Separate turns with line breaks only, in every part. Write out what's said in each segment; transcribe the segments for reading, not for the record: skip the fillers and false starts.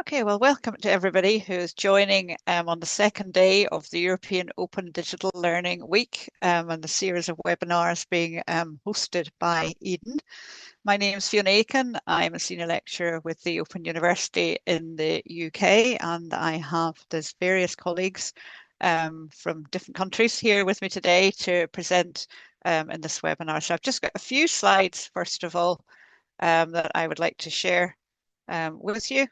Okay, well, welcome to everybody who's joining on the second day of the European Open Digital Learning Week and the series of webinars being hosted by Eden. My name is Fiona Aiken. I'm a senior lecturer with the Open University in the UK, and I have these various colleagues from different countries here with me today to present in this webinar. So I've just got a few slides, first of all, that I would like to share with you.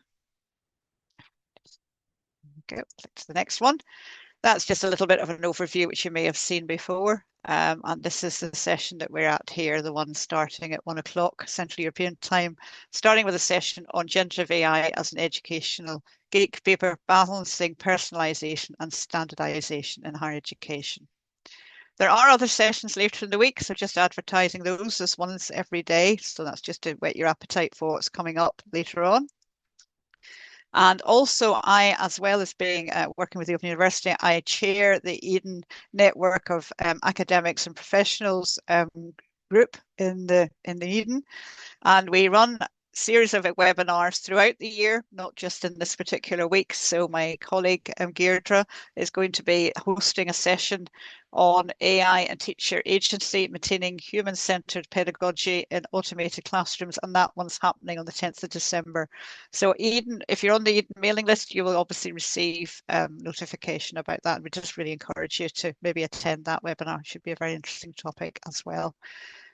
Go click to the next one. That's just a little bit of an overview, which you may have seen before. And this is the session that we're at here, the one starting at 1 o'clock Central European time, starting with a session on generative AI as an educational gatekeeper, balancing personalisation and standardisation in higher education. There are other sessions later in the week, so just advertising those as ones every day. So that's just to whet your appetite for what's coming up later on. And also I, as well as being working with the Open University, I chair the Eden network of academics and professionals group in the Eden. And we run a series of webinars throughout the year, not just in this particular week. So my colleague Deirdre is going to be hosting a session on AI and teacher agency, maintaining human-centered pedagogy in automated classrooms, and that one's happening on the 10th of December. So Eden, if you're on the Eden mailing list, you will obviously receive notification about that. We just really encourage you to maybe attend that webinar. It should be a very interesting topic as well.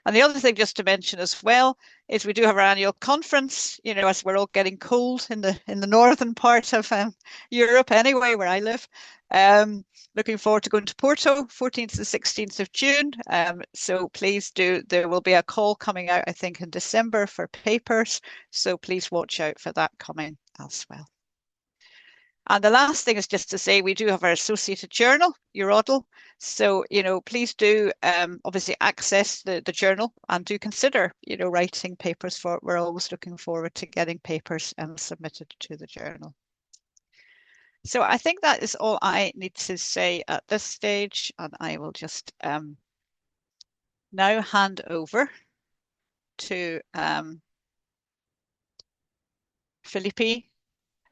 And the other thing just to mention as well is we do have our annual conference, you know, as we're all getting cold in the northern part of Europe anyway, where I live. Looking forward to going to Porto, 14th to the 16th of June. So please do, there will be a call coming out, I think, in December for papers. So please watch out for that coming as well. And the last thing is just to say we do have our associated journal, EODL. So, you know, please do obviously access the journal and do consider, you know, writing papers for it. We're always looking forward to getting papers submitted to the journal. So I think that is all I need to say at this stage. And I will just now hand over to Felipe.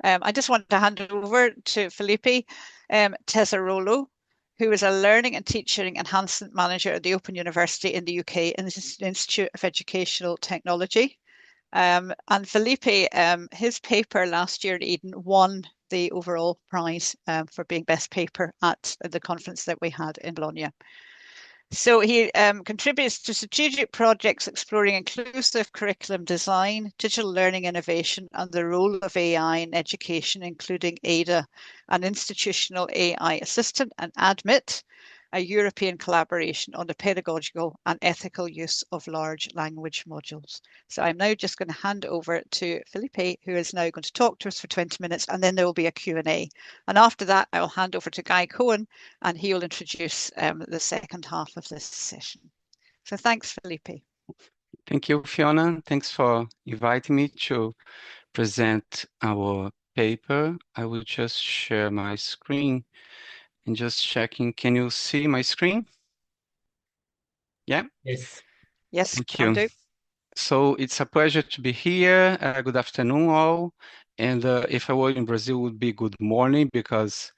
I just want to hand over to Felipe Tessarolo, who is a Learning and Teaching Enhancement Manager at the Open University in the UK in the Institute of Educational Technology. And Felipe, his paper last year at Eden won the overall prize for being best paper at the conference that we had in Bologna. So he contributes to strategic projects exploring inclusive curriculum design, digital learning innovation, and the role of AI in education, including ADA, an institutional AI assistant, and ADMIT, a European collaboration on the pedagogical and ethical use of large language modules. So I'm now just going to hand over to Felipe, who is now going to talk to us for 20 minutes, and then there will be a Q&A. And after that, I'll hand over to Guy Cohen, and he will introduce the second half of this session. So thanks, Felipe.
Thank you, Fiona. Thanks for inviting me to present our paper. I will just share my screen and just checking. Can you see my screen? Yeah?
Yes. Yes,
Thank
can
you.
do.
So it's a pleasure to be here. Good afternoon, all. And if I were in Brazil, it would be good morning because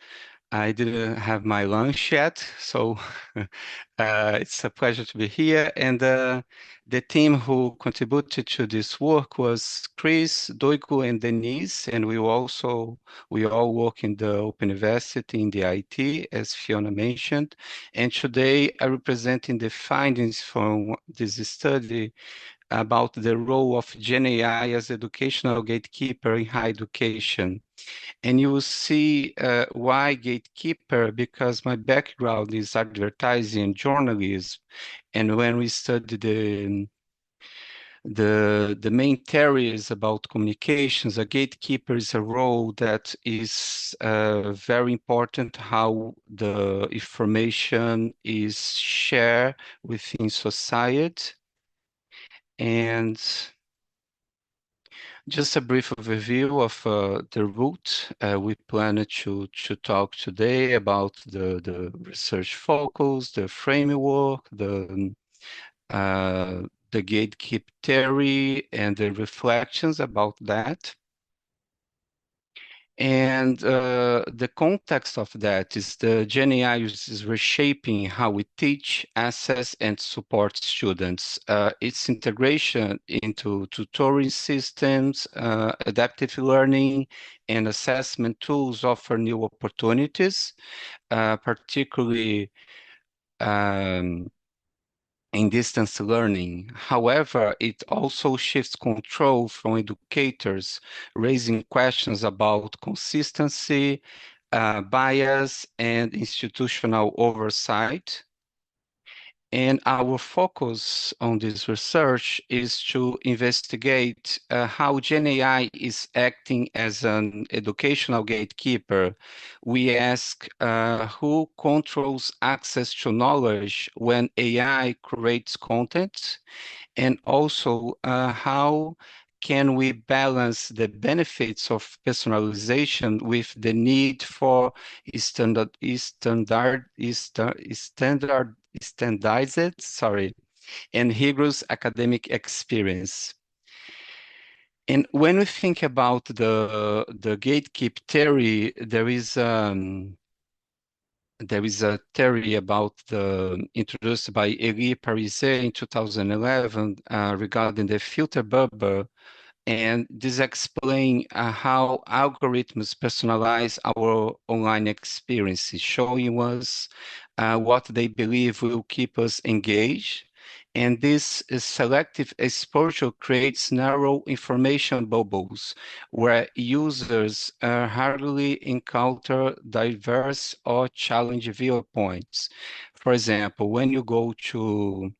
I didn't have my lunch yet. So it's a pleasure to be here. And the team who contributed to this work was Chris, Doiku, and Denise. And we all work in the Open University in the IT, as Fiona mentioned. And today I representing the findings from this study about the role of GenAI as educational gatekeeper in higher education. And you will see why gatekeeper, because my background is advertising and journalism. And when we study the main theories about communications, a gatekeeper is a role that is very important, how the information is shared within society. And just a brief overview of the route. We plan to talk today about the research focus, the framework, the gatekeeper theory, and the reflections about that. And the context of that is the GenAI is reshaping how we teach, assess, and support students. Its integration into tutoring systems, adaptive learning, and assessment tools offer new opportunities, particularly um, in distance learning. However, it also shifts control from educators, raising questions about consistency, bias, and institutional oversight. And our focus on this research is to investigate how GenAI is acting as an educational gatekeeper. We ask who controls access to knowledge when AI creates content, and also how can we balance the benefits of personalization with the need for standardized, and rigorous academic experience. And when we think about the gatekeep theory, there is a theory about introduced by Elie Pariset in 2011 regarding the filter bubble, and this explains how algorithms personalize our online experiences, showing us what they believe will keep us engaged. And this selective exposure creates narrow information bubbles where users hardly encounter diverse or challenging viewpoints. For example, when you go to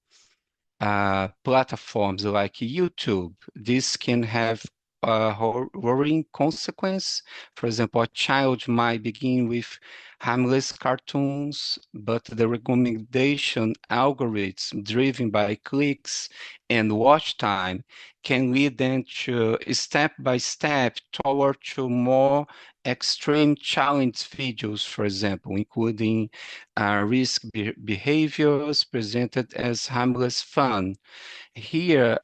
platforms like YouTube, this can have a worrying consequence. For example, a child might begin with harmless cartoons, but the recommendation algorithm driven by clicks and watch time can lead them to step by step toward to more extreme challenge videos, for example, including risk behaviors presented as harmless fun. Here,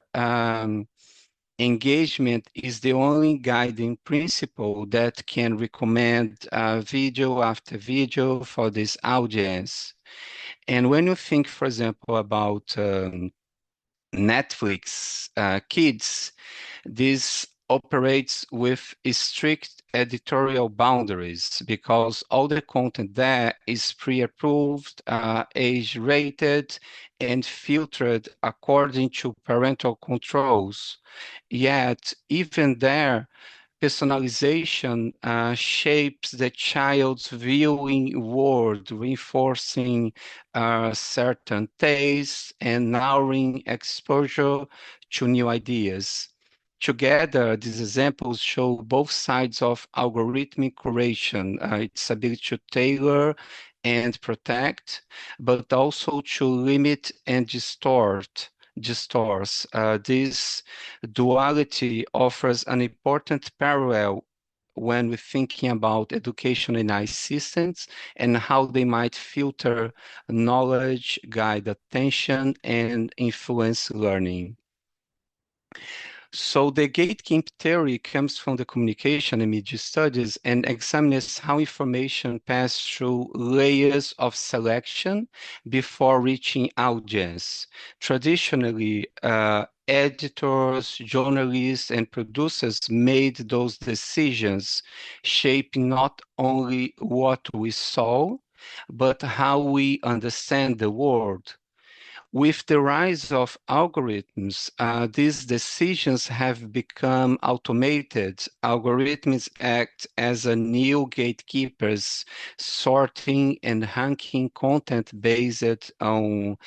engagement is the only guiding principle that can recommend video after video for this audience. And when you think, for example, about Netflix Kids, this operates with strict editorial boundaries because all the content there is pre-approved, age-rated, and filtered according to parental controls. Yet, even there, personalization shapes the child's viewing world, reinforcing certain tastes and narrowing exposure to new ideas. Together, these examples show both sides of algorithmic curation, its ability to tailor and protect, but also to limit and distorts. This duality offers an important parallel when we're thinking about education in AI systems and how they might filter knowledge, guide attention, and influence learning. So the gatekeep theory comes from the communication and media studies and examines how information passes through layers of selection before reaching audience. Traditionally, editors, journalists, and producers made those decisions, shaping not only what we saw, but how we understand the world. With the rise of algorithms, these decisions have become automated. Algorithms act as a new gatekeepers, sorting and ranking content based on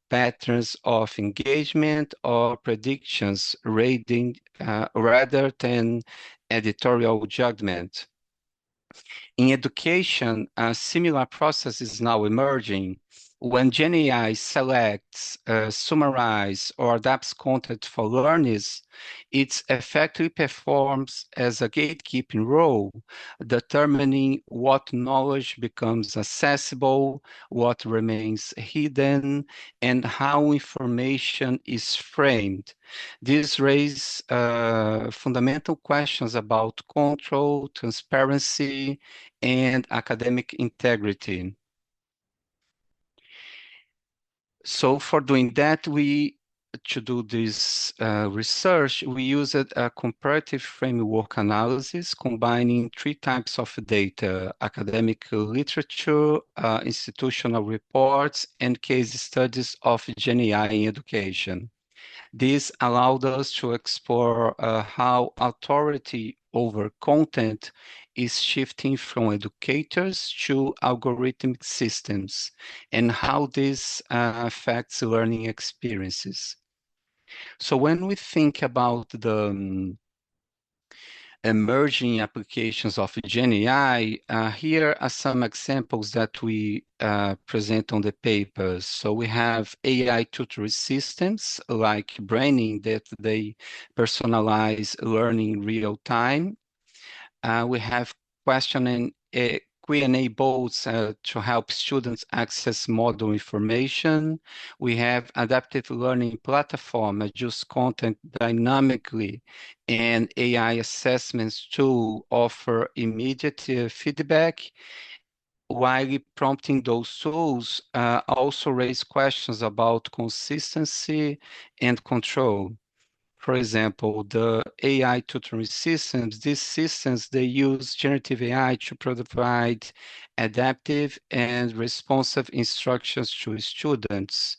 patterns of engagement or predictions rather than editorial judgment. In education, a similar process is now emerging. When GenAI selects, summarizes, or adapts content for learners, it effectively performs as a gatekeeping role, determining what knowledge becomes accessible, what remains hidden, and how information is framed. This raises fundamental questions about control, transparency, and academic integrity. So for doing that, to do this research, we used a comparative framework analysis combining three types of data: academic literature, institutional reports, and case studies of GenAI in education. This allowed us to explore how authority over content is shifting from educators to algorithmic systems and how this affects learning experiences. So when we think about the emerging applications of GenAI, here are some examples that we present on the papers. So we have AI tutoring systems like Braining that they personalize learning real time. We have question and Q&A boards to help students access model information. We have adaptive learning platform adjust content dynamically, and AI assessments to offer immediate feedback. While prompting those tools also raise questions about consistency and control. For example, the AI tutoring systems, these systems, they use generative AI to provide adaptive and responsive instructions to students.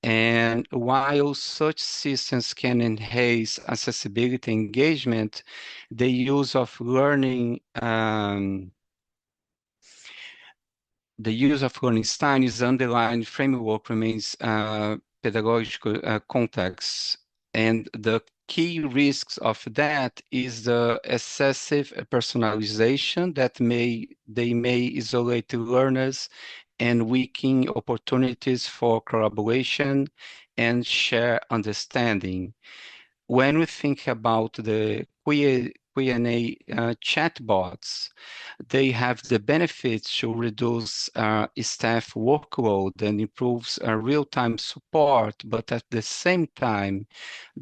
And while such systems can enhance accessibility and engagement, the use of learning style is underlying framework remains pedagogical context. And the key risks of that is the excessive personalization that they may isolate learners and weaken opportunities for collaboration and share understanding. When we think about the Q&A chatbots, they have the benefits to reduce staff workload and improves real-time support, but at the same time,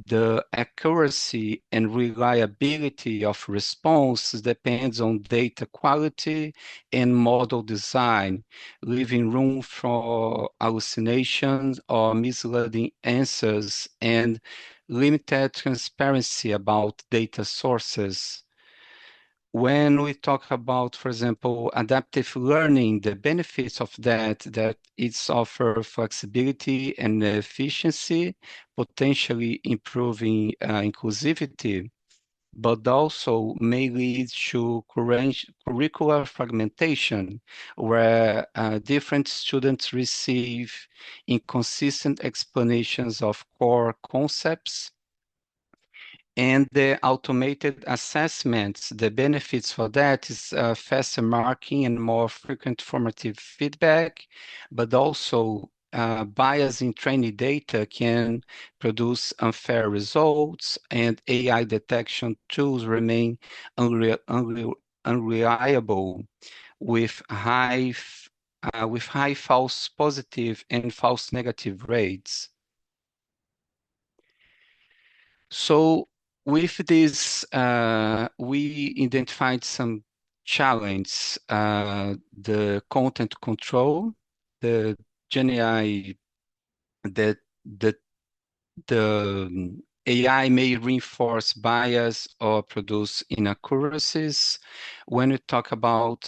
the accuracy and reliability of response depends on data quality and model design, leaving room for hallucinations or misleading answers and limited transparency about data sources. When we talk about, for example, adaptive learning, the benefits of that it's offer flexibility and efficiency, potentially improving inclusivity, but also may lead to curricular fragmentation, where different students receive inconsistent explanations of core concepts. And the automated assessments, the benefits for that is faster marking and more frequent formative feedback, but also bias in training data can produce unfair results, and AI detection tools remain unreliable with with high false positive and false negative rates. So with this, we identified some challenge, the content control, the GenAI, that the AI may reinforce bias or produce inaccuracies. When we talk about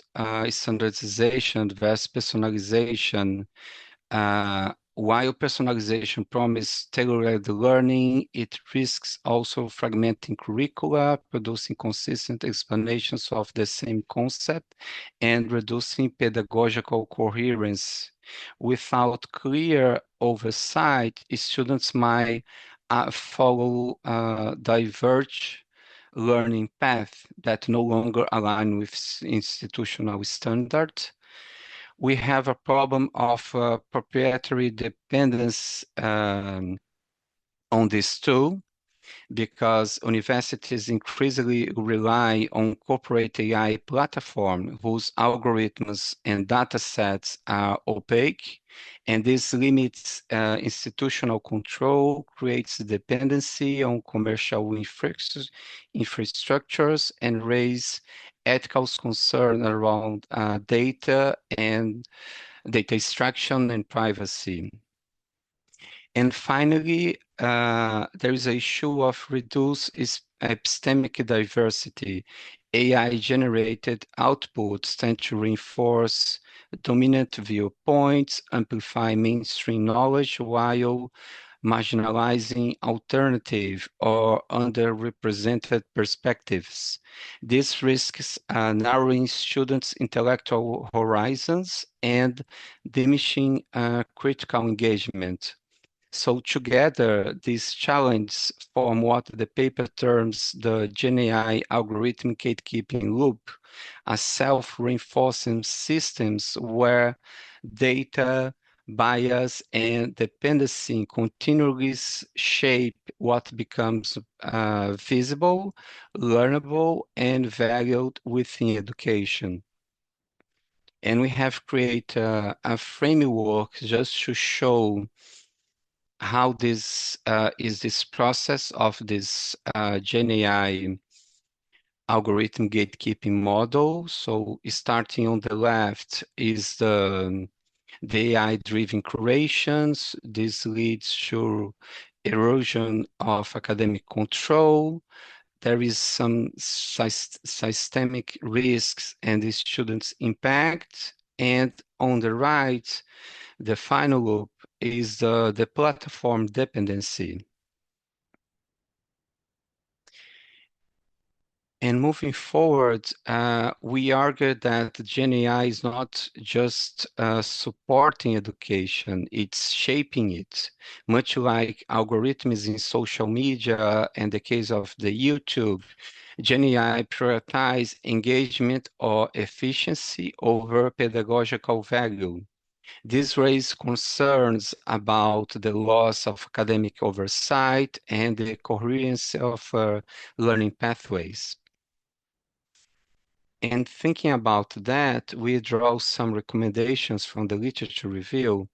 standardization versus personalization, while personalization promises tailored learning, it risks also fragmenting curricula, producing consistent explanations of the same concept, and reducing pedagogical coherence. Without clear oversight, students might follow diverge learning paths that no longer align with institutional standards. we have a problem of proprietary dependence on this tool, because universities increasingly rely on corporate AI platforms whose algorithms and data sets are opaque, and this limits institutional control, creates dependency on commercial infrastructures, and raise ethical concern around data and data extraction and privacy. And finally, there is an issue of reduced epistemic diversity. AI-generated outputs tend to reinforce dominant viewpoints, amplify mainstream knowledge, while marginalizing alternative or underrepresented perspectives. This risks narrowing students' intellectual horizons and diminishing critical engagement. So together, these challenges form what the paper terms the GenAI algorithmic gatekeeping loop, a self-reinforcing systems where data, bias, and dependency continually shape what becomes visible, learnable, and valued within education. And we have created a framework just to show how this is this process of this GenAI algorithm gatekeeping model. So starting on the left is the AI-driven curations. This leads to erosion of academic control. There is some systemic risks and the students' impact. And on the right, the final loop is the platform dependency. And moving forward, we argue that GenAI is not just supporting education, it's shaping it. Much like algorithms in social media and the case of the YouTube, GenAI prioritize engagement or efficiency over pedagogical value. This raised concerns about the loss of academic oversight and the coherence of learning pathways. And thinking about that, we draw some recommendations from the literature review,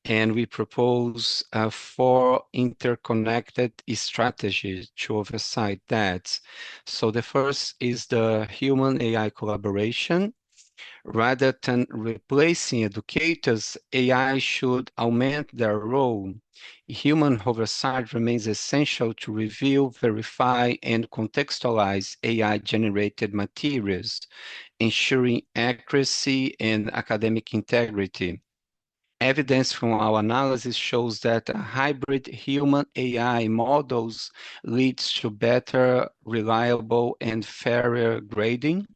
and we propose 4 interconnected strategies to oversight that. So the first is the human-AI collaboration. Rather than replacing educators, AI should augment their role. Human oversight remains essential to review, verify, and contextualize AI-generated materials, ensuring accuracy and academic integrity. Evidence from our analysis shows that hybrid human-AI models leads to better, reliable, and fairer grading.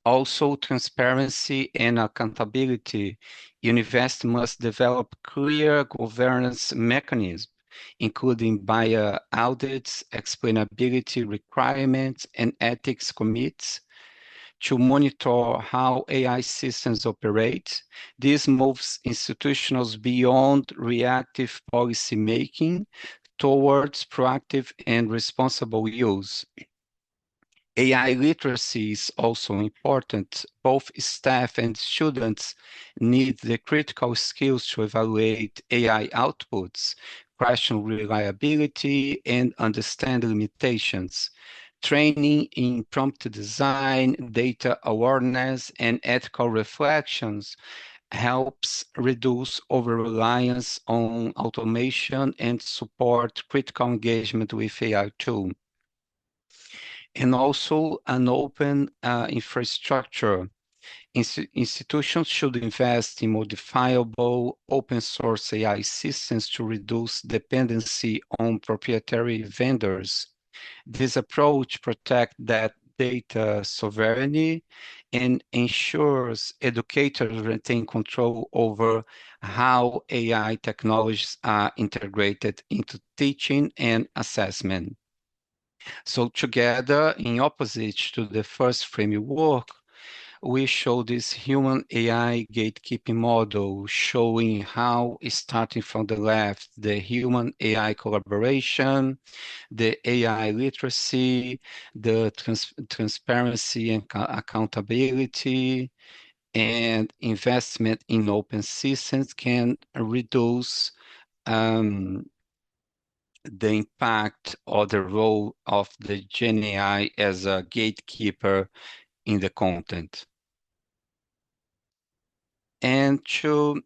Also, transparency and accountability. Universities must develop clear governance mechanisms, including via audits, explainability requirements, and ethics committees to monitor how AI systems operate. This moves institutions beyond reactive policymaking towards proactive and responsible use. AI literacy is also important. Both staff and students need the critical skills to evaluate AI outputs, question reliability, and understand limitations. Training in prompt design, data awareness, and ethical reflections helps reduce over-reliance on automation and support critical engagement with AI tools. And also an open infrastructure. Institutions should invest in modifiable open source AI systems to reduce dependency on proprietary vendors. This approach protects that data sovereignty and ensures educators retain control over how AI technologies are integrated into teaching and assessment. So together, in opposite to the first framework, we show this human AI gatekeeping model showing how, starting from the left, the human AI collaboration, the AI literacy, the transparency and accountability, and investment in open systems can reduce the impact or the role of the GenAI as a gatekeeper in the content. And to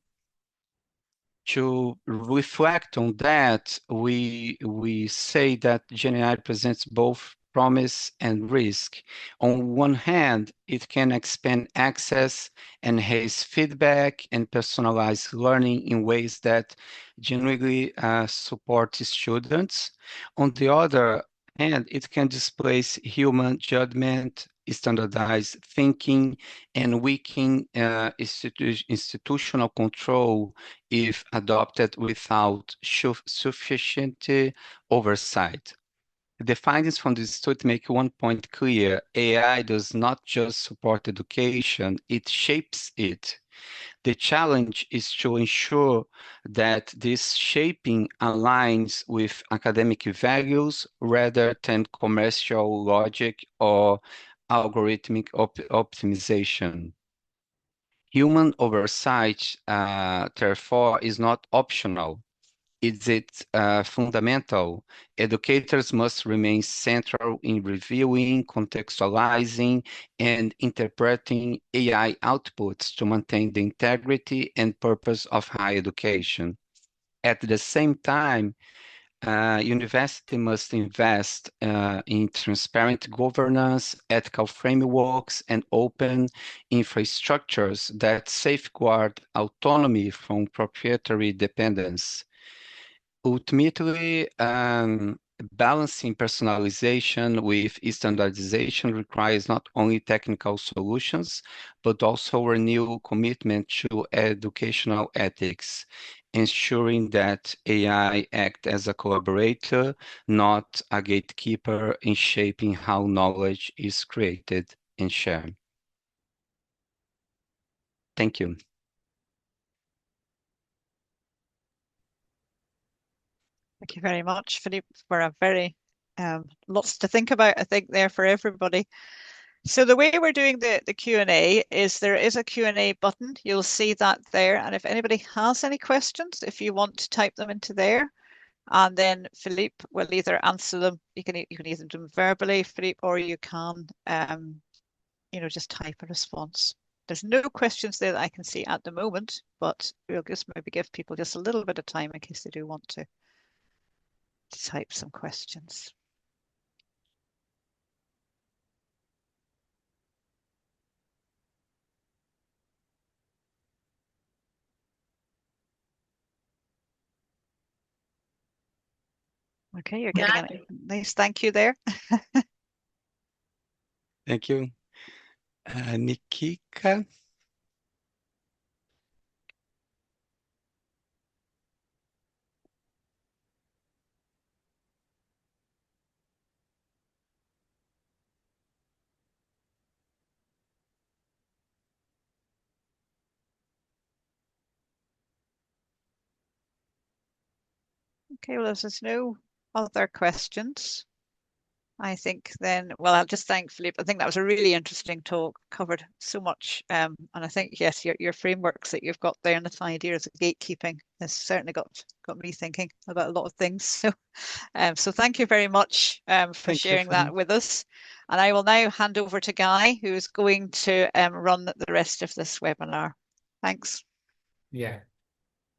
reflect on that, we say that GenAI presents both promise and risk. On one hand, it can expand access, enhance feedback, and personalize learning in ways that genuinely support students. On the other hand, it can displace human judgment, standardized thinking, and weaken institutional control if adopted without sufficient oversight. The findings from this study make one point clear: AI does not just support education, it shapes it. The challenge is to ensure that this shaping aligns with academic values rather than commercial logic or algorithmic optimization. Human oversight, therefore, is not optional. It's fundamental. Educators must remain central in reviewing, contextualizing, and interpreting AI outputs to maintain the integrity and purpose of higher education. At the same time, university must invest in transparent governance, ethical frameworks, and open infrastructures that safeguard autonomy from proprietary dependence. Ultimately, balancing personalization with standardization requires not only technical solutions, but also a renewed commitment to educational ethics, ensuring that AI act as a collaborator, not a gatekeeper in shaping how knowledge is created and shared. Thank you.
Thank you very much, Felipe, for a very lots to think about, I think, there for everybody. So the way we're doing the Q&A is there is a Q&A button. You'll see that there. And if anybody has any questions, if you want to type them into there, and then Felipe will either answer them. You can either do them verbally, Felipe, or you can, just type a response. There's no questions there that I can see at the moment, but we'll just maybe give people just a little bit of time in case they do want to type some questions. Okay, you're getting a nice thank you there.
Thank you. Nikika.
Okay, well, if there's no other questions, I think then, well, I'll just thank Felipe. I think that was a really interesting talk, covered so much. And I think, yes, your frameworks that you've got there and the ideas of gatekeeping has certainly got me thinking about a lot of things. So thank you very much for sharing that with us. And I will now hand over to Guy, who is going to run the rest of this webinar. Thanks.
Yeah.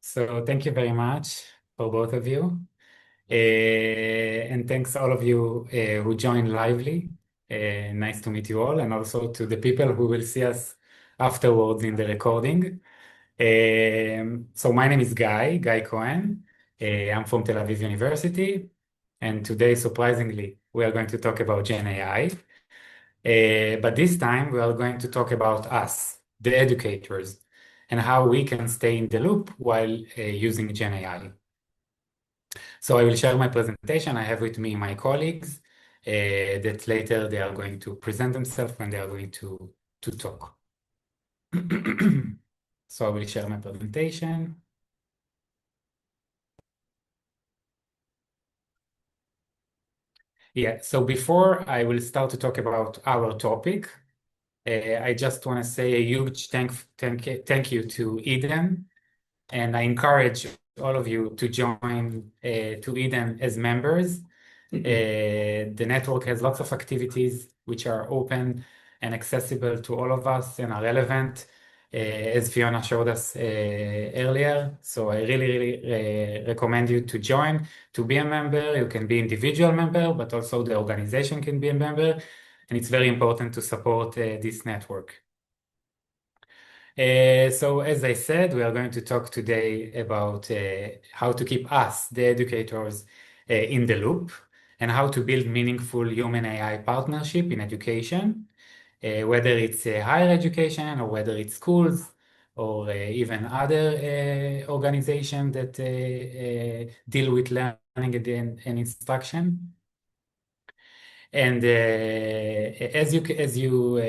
So thank you very much for both of you. And thanks all of you who joined lively. Nice to meet you all, and also to the people who will see us afterwards in the recording. So my name is Guy Cohen. I'm from Tel Aviv University, and today, surprisingly, we are going to talk about GenAI. But this time, we are going to talk about us, the educators, and how we can stay in the loop while using GenAI. So I will share my presentation. I have with me my colleagues that later they are going to present themselves when they are going to talk. So I will share my presentation. Yeah, so before I will start to talk about our topic, I just want to say a huge thank you to Eden, and I encourage all of you to join to Eden as members. The network has lots of activities which are open and accessible to all of us and are relevant, as Fiona showed us earlier. So I really recommend you to join, to be a member. You can be individual member, but also the organization can be a member. And it's very important to support this network. So as I said, we are going to talk today about how to keep us, the educators, in the loop, and how to build meaningful human-AI partnership in education, whether it's higher education or whether it's schools or even other organizations that deal with learning and instruction. And as you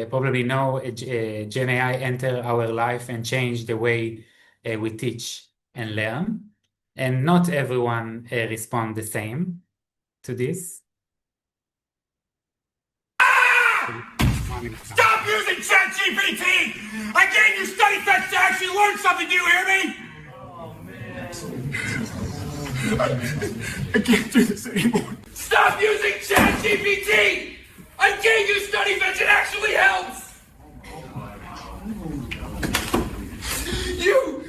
probably know, GenAI entered our life and changed the way we teach and learn. And not everyone respond the same to this.
Stop using ChatGPT! I gave you study sets to actually learn something, do you hear me? Oh, man. I can't do this anymore. Stop using ChatGPT! I gave you study sets, it actually helps! You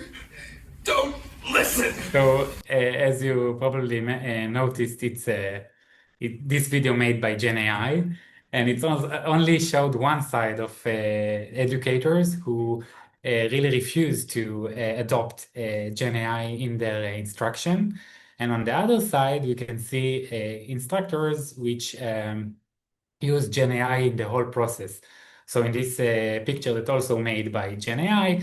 don't listen!
So, as you probably noticed, it's this video made by GenAI, and it only showed one side of educators who really refuse to adopt GenAI in their instruction. And on the other side, we can see instructors which use GenAI in the whole process. So in this picture that's also made by GenAI,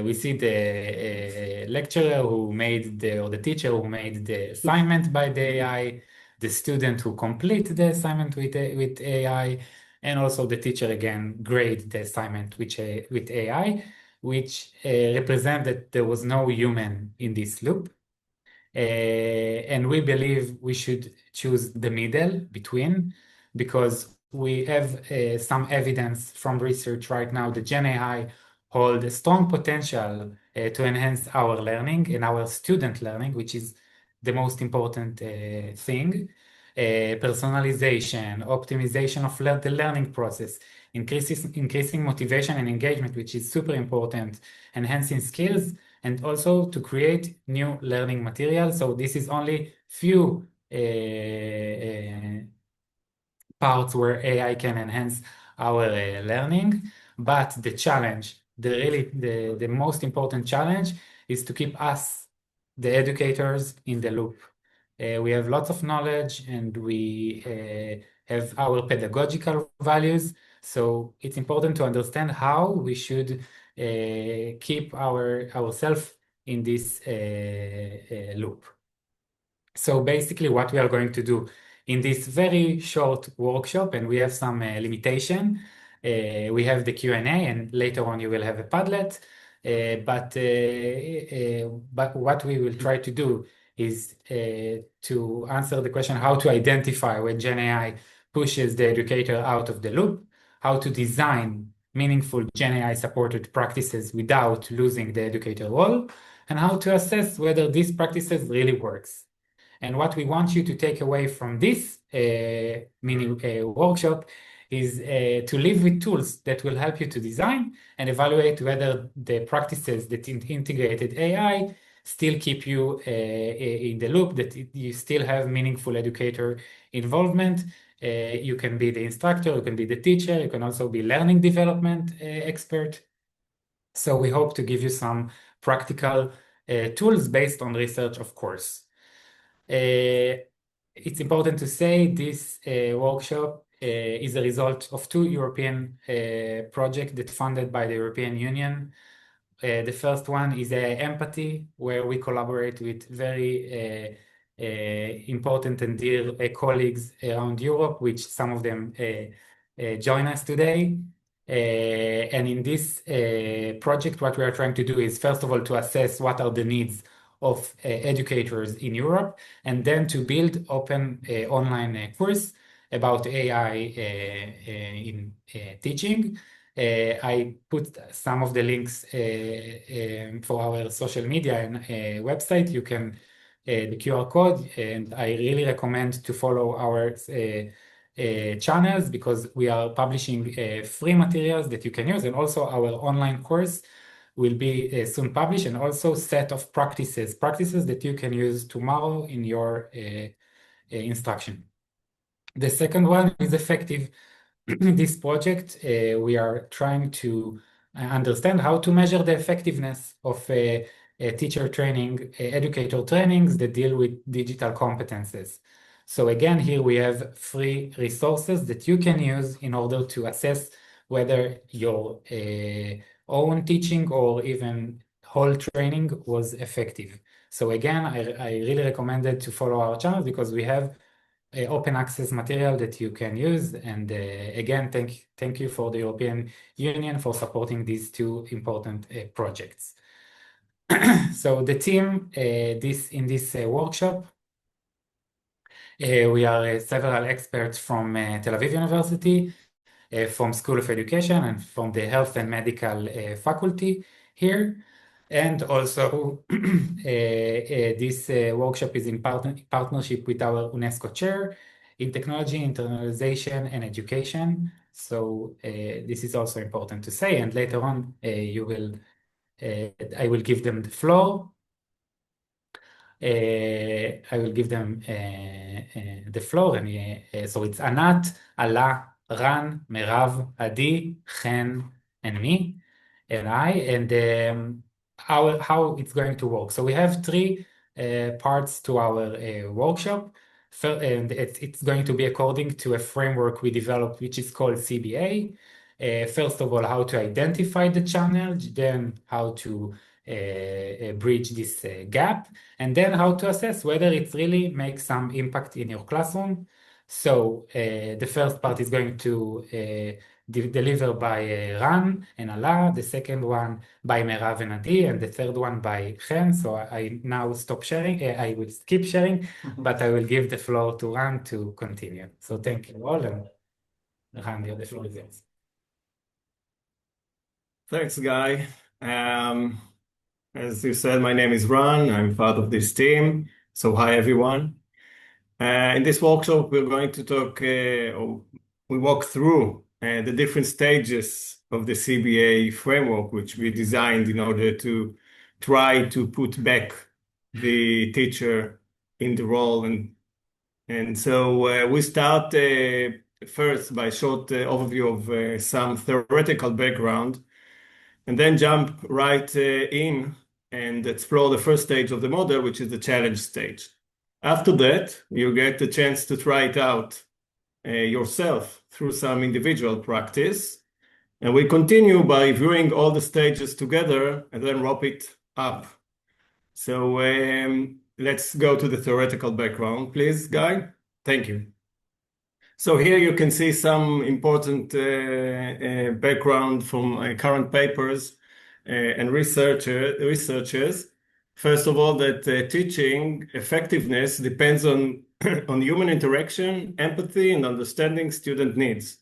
we see the lecturer who made or the teacher who made the assignment by the AI, the student who complete the assignment with AI, and also the teacher again grade the assignment with AI, which represent that there was no human in this loop. And we believe we should choose the middle between, because we have some evidence from research right now that GenAI hold a strong potential to enhance our learning and our student learning, which is the most important thing. Personalization, optimization of the learning process, increasing motivation and engagement, which is super important, enhancing skills, and also to create new learning material. So this is only few parts where AI can enhance our learning, but the challenge, the most important challenge is to keep us, the educators, in the loop. We have lots of knowledge and we have our pedagogical values. So it's important to understand how we should keep ourselves in this loop. So basically what we are going to do in this very short workshop, and we have some limitation, we have the Q&A, and later on you will have a Padlet, but what we will try to do is to answer the question how to identify when GenAI pushes the educator out of the loop, how to design meaningful GenAI supported practices without losing the educator role, and how to assess whether these practices really works. And what we want you to take away from this mini workshop is to live with tools that will help you to design and evaluate whether the practices that integrated AI still keep you in the loop, that you still have meaningful educator involvement. You can be the instructor, you can be the teacher, you can also be learning development expert. So we hope to give you some practical tools based on research, of course. It's important to say this workshop is a result of two European projects that funded by the European Union. The first one is Empathy, where we collaborate with very important and dear colleagues around Europe, which some of them join us today. And in this project, what we are trying to do is, first of all, to assess what are the needs of educators in Europe, and then to build open online course about AI in teaching. I put some of the links for our social media and website. You can the QR code, and I really recommend to follow our channels, because we are publishing free materials that you can use, and also our online course will be soon published, and also set of practices that you can use tomorrow in your instruction. The second one is effective. This project, we are trying to understand how to measure the effectiveness of teacher training, educator trainings that deal with digital competences. So again, here we have free resources that you can use in order to assess whether your own teaching or even whole training was effective. So again, I really recommended to follow our channel, because we have open access material that you can use. And again, thank you for the European Union for supporting these two important projects. So the team in this workshop, we are several experts from Tel Aviv University, from School of Education, and from the Health and Medical faculty here. And also, this workshop is in partnership with our UNESCO chair in technology, internalization, and education. So this is also important to say. And later on, I will give them the floor. I will give them the floor. And so it's Anat, Alla, Ran, Merav, Adi, Chen, and me, and I, and how it's going to work. So we have three parts to our workshop. And it's going to be according to a framework we developed, which is called CBA. First of all, how to identify the channel, then how to bridge this gap, and then how to assess whether it really makes some impact in your classroom. So the first part is going to delivered by Ran and Alla, the second one by Merav and Adi, and the third one by Chen. So I now stop sharing. I will keep sharing, but I will give the floor to Ran to continue. So thank you all, and Ran, the floor is yours.
Thanks, Guy. As you said, my name is Ran. I'm part of this team. So hi, everyone. In this workshop, we're going to talk, we walk through the different stages of the CBA framework, which we designed in order to try to put back the teacher in the role. And so we start first by a short overview of some theoretical background, and then jump right in and explore the first stage of the model, which is the challenge stage. After that, you get the chance to try it out yourself through some individual practice. And we continue by viewing all the stages together and then wrap it up. So let's go to the theoretical background, please, Guy. Thank you. So here you can see some important background from current papers and researchers. First of all, that teaching effectiveness depends on human interaction, empathy, and understanding student needs.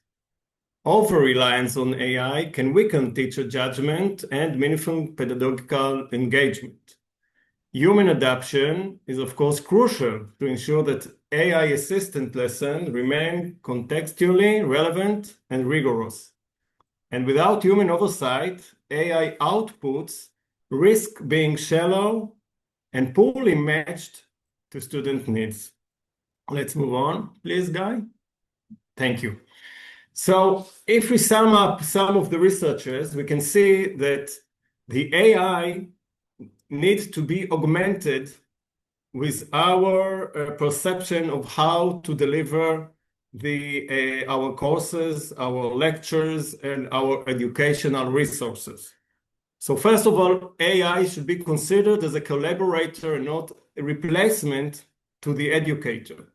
Over-reliance on AI can weaken teacher judgment and meaningful pedagogical engagement. Human adaptation is, of course, crucial to ensure that AI assistant lessons remain contextually relevant and rigorous. And without human oversight, AI outputs risk being shallow and poorly matched to student needs. Let's move on, please, Guy. Thank you. So if we sum up some of the researchers, we can see that the AI needs to be augmented with our perception of how to deliver our courses, our lectures, and our educational resources. So first of all, AI should be considered as a collaborator, not a replacement to the educator.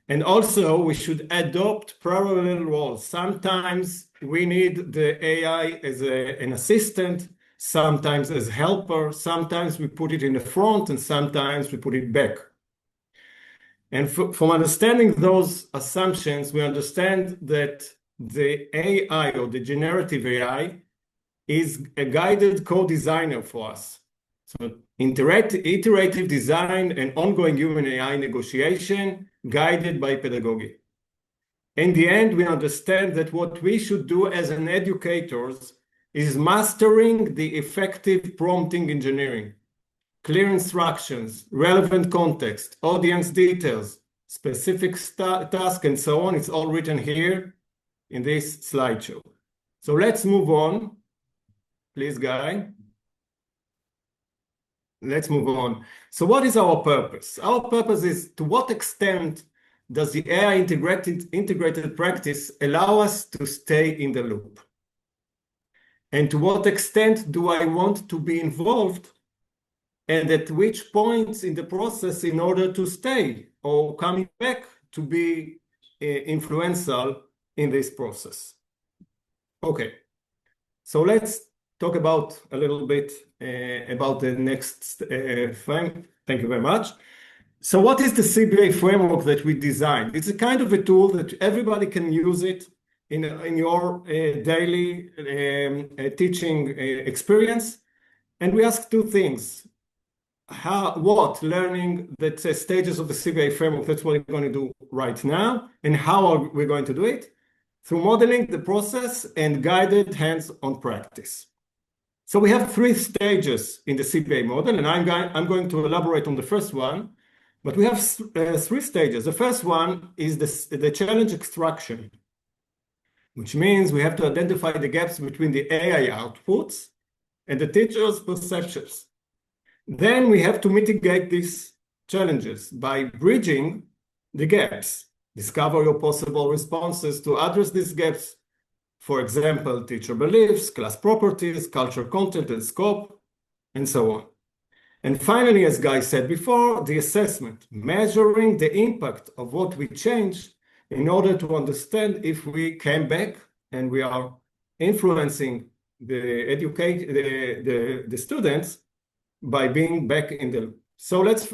And also, we should adopt parallel roles. Sometimes we need the AI as an assistant, sometimes as helper, sometimes we put it in the front, and sometimes we put it back. And from understanding those assumptions, we understand that the AI or the generative AI is a guided co-designer for us. So iterative design and ongoing human AI negotiation guided by pedagogy. In the end, we understand that what we should do as an educators is mastering the effective prompting engineering. Clear instructions, relevant context, audience details, specific task, and so on. It's all written here in this slideshow. So let's move on. Please, Guy. Let's move on. So what is our purpose? Our purpose is, to what extent does the AI integrated practice allow us to stay in the loop? And to what extent do I want to be involved, and at which points in the process in order to stay or coming back to be influential in this process? Okay, so let's talk about a little bit about the next frame. Thank you very much. So what is the CBA framework that we designed? It's a kind of a tool that everybody can use it in your daily teaching experience. And we ask two things. Learning the stages of the CBA framework, that's what we're going to do right now. And how are we going to do it? Through modeling the process and guided hands-on practice. So we have 3 stages in the CBA model, and I'm going to elaborate on the first one, but we have 3 stages. The first one is the challenge extraction, which means we have to identify the gaps between the AI outputs and the teacher's perceptions. Then we have to mitigate these challenges by bridging the gaps, discover your possible responses to address these gaps. For example, teacher beliefs, class properties, culture content and scope, and so on. And finally, as Guy said before, the assessment, measuring the impact of what we changed in order to understand if we came back and we are influencing the students by being back in the loop. So let's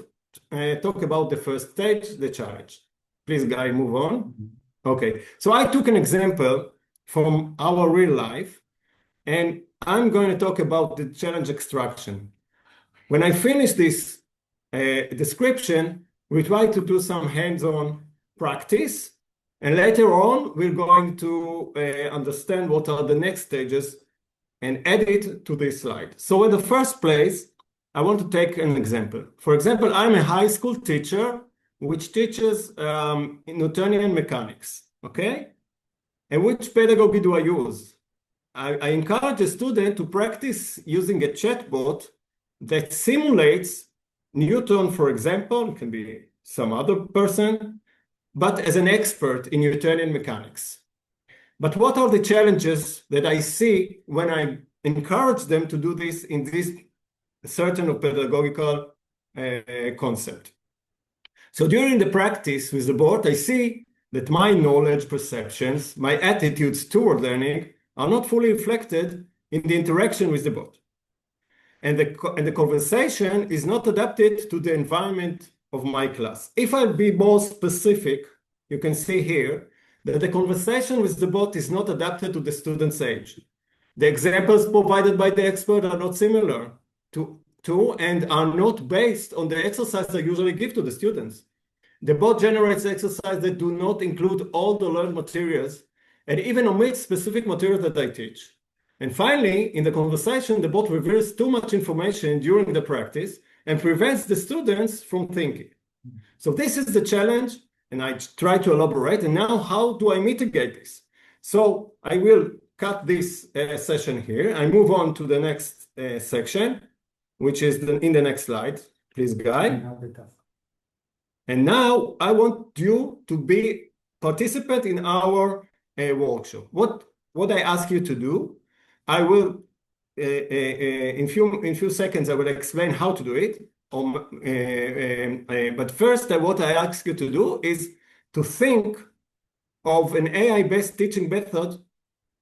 talk about the first stage, the challenge. Please, Guy, move on. Okay, so I took an example from our real life, and I'm going to talk about the challenge extraction. When I finish this description, we try to do some hands-on practice, and later on, we're going to understand what are the next stages and add it to this slide. So in the first place, I want to take an example. For example, I'm a high school teacher which teaches Newtonian mechanics, okay? And which pedagogy do I use? I encourage a student to practice using a chatbot that simulates Newton, for example, it can be some other person, but as an expert in Newtonian mechanics. But what are the challenges that I see when I encourage them to do this in this certain pedagogical concept? So during the practice with the bot, I see that my knowledge perceptions, my attitudes toward learning are not fully reflected in the interaction with the bot. And the conversation is not adapted to the environment of my class. If I'll be more specific, you can see here that the conversation with the bot is not adapted to the student's age. The examples provided by the expert are not similar to and are not based on the exercise I usually give to the students. The bot generates exercises that do not include all the learned materials and even omit specific materials that I teach. And finally, in the conversation, the bot reveals too much information during the practice and prevents the students from thinking. So this is the challenge, and I try to elaborate. And now, how do I mitigate this? So I will cut this session here. I move on to the next section, which is in the next slide. Please, Guy. And now I want you to be participant in our workshop. What I ask you to do, I will in few seconds I will explain how to do it. But first, what I ask you to do is to think of an AI-based teaching method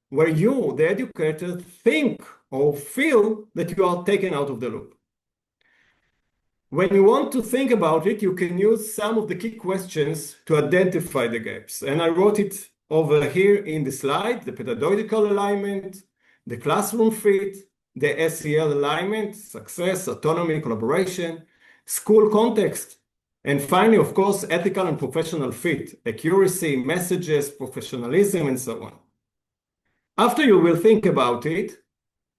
where you, the educator, think or feel that you are taken out of the loop. When you want to think about it, you can use some of the key questions to identify the gaps. And I wrote it over here in the slide: the pedagogical alignment, the classroom fit, the SEL alignment, success, autonomy, collaboration, school context, and finally, of course, ethical and professional fit, accuracy, messages, professionalism, and so on. After you will think about it,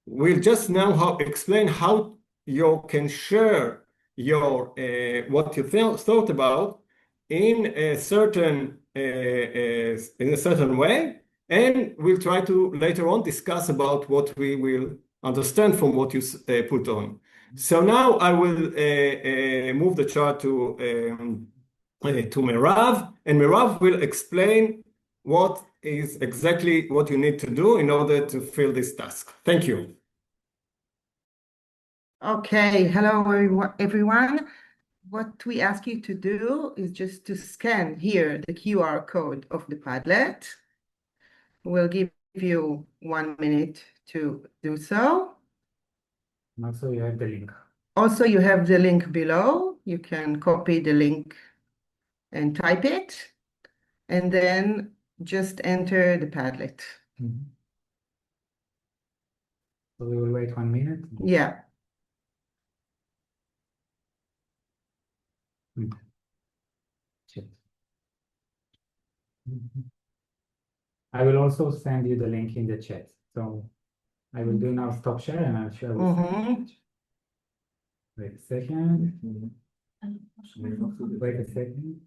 we'll just now explain how you can share your what you thought about in a certain way, and we'll try to later on discuss about what we will understand from what you put on. So now I will move the chart to Merav, and Merav will explain what is exactly what you need to do in order to fill this task. Thank you.
Okay, hello everyone. What we ask you to do is just to scan here the QR code of the Padlet. We'll give you 1 minute to do so.
And also you have the link.
Also, you have the link below. You can copy the link and type it, and then just enter the Padlet.
Mm-hmm. So we will wait 1 minute.
Yeah.
Chat. I will also send you the link in the chat. So I will do now stop share and I'll share with you. Wait a second. Wait a second.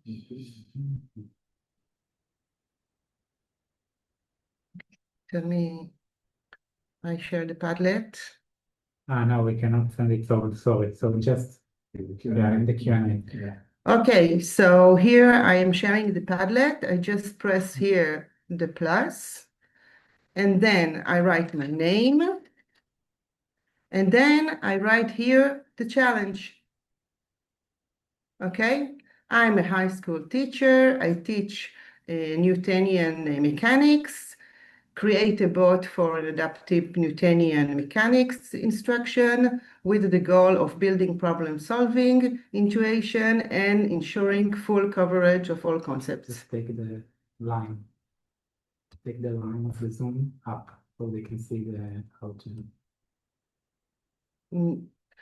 Tell me, I share the Padlet.
No, we cannot send it. So sorry. So just in the Q&A. Yeah.
Okay, so here I am sharing the Padlet. I just press here the plus, and then I write my name, and then I write here the challenge. Okay, I'm a high school teacher. I teach Newtonian mechanics, create a bot for an adaptive Newtonian mechanics instruction with the goal of building problem solving, intuition, and ensuring full coverage of all concepts.
Just take the line. Take the line of the Zoom up so they can see the how to.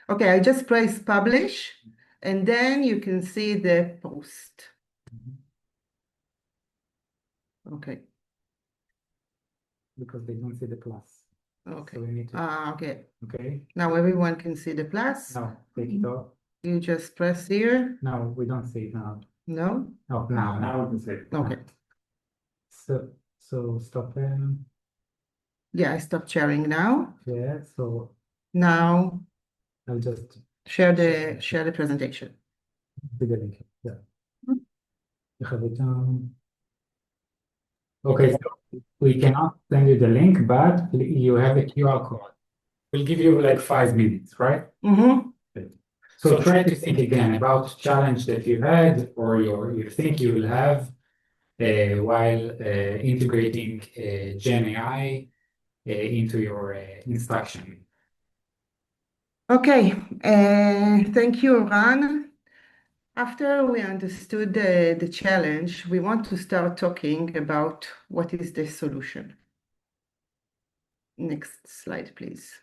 Okay, I just press publish, and then you can see the post. Okay.
Because they don't see the plus.
Okay.
So we need to.
Okay.
Okay.
Now everyone can see the plus.
No, take it off.
You just press here.
No, we don't see it now.
No?
Oh, now we can see it.
Okay.
So stop them.
Yeah, I stopped sharing now.
Yeah, so
Now
I'll just
share the presentation.
see the link. Yeah. You have it on. Okay, so we cannot send you the link, but you have a QR code. We'll give you like 5 minutes, right?
Mm-hmm.
So try to think again about challenge that you had or you think you will have while integrating GenAI into your instruction.
Okay, thank you, Ran. After we understood the challenge, we want to start talking about what is the solution. Next slide, please.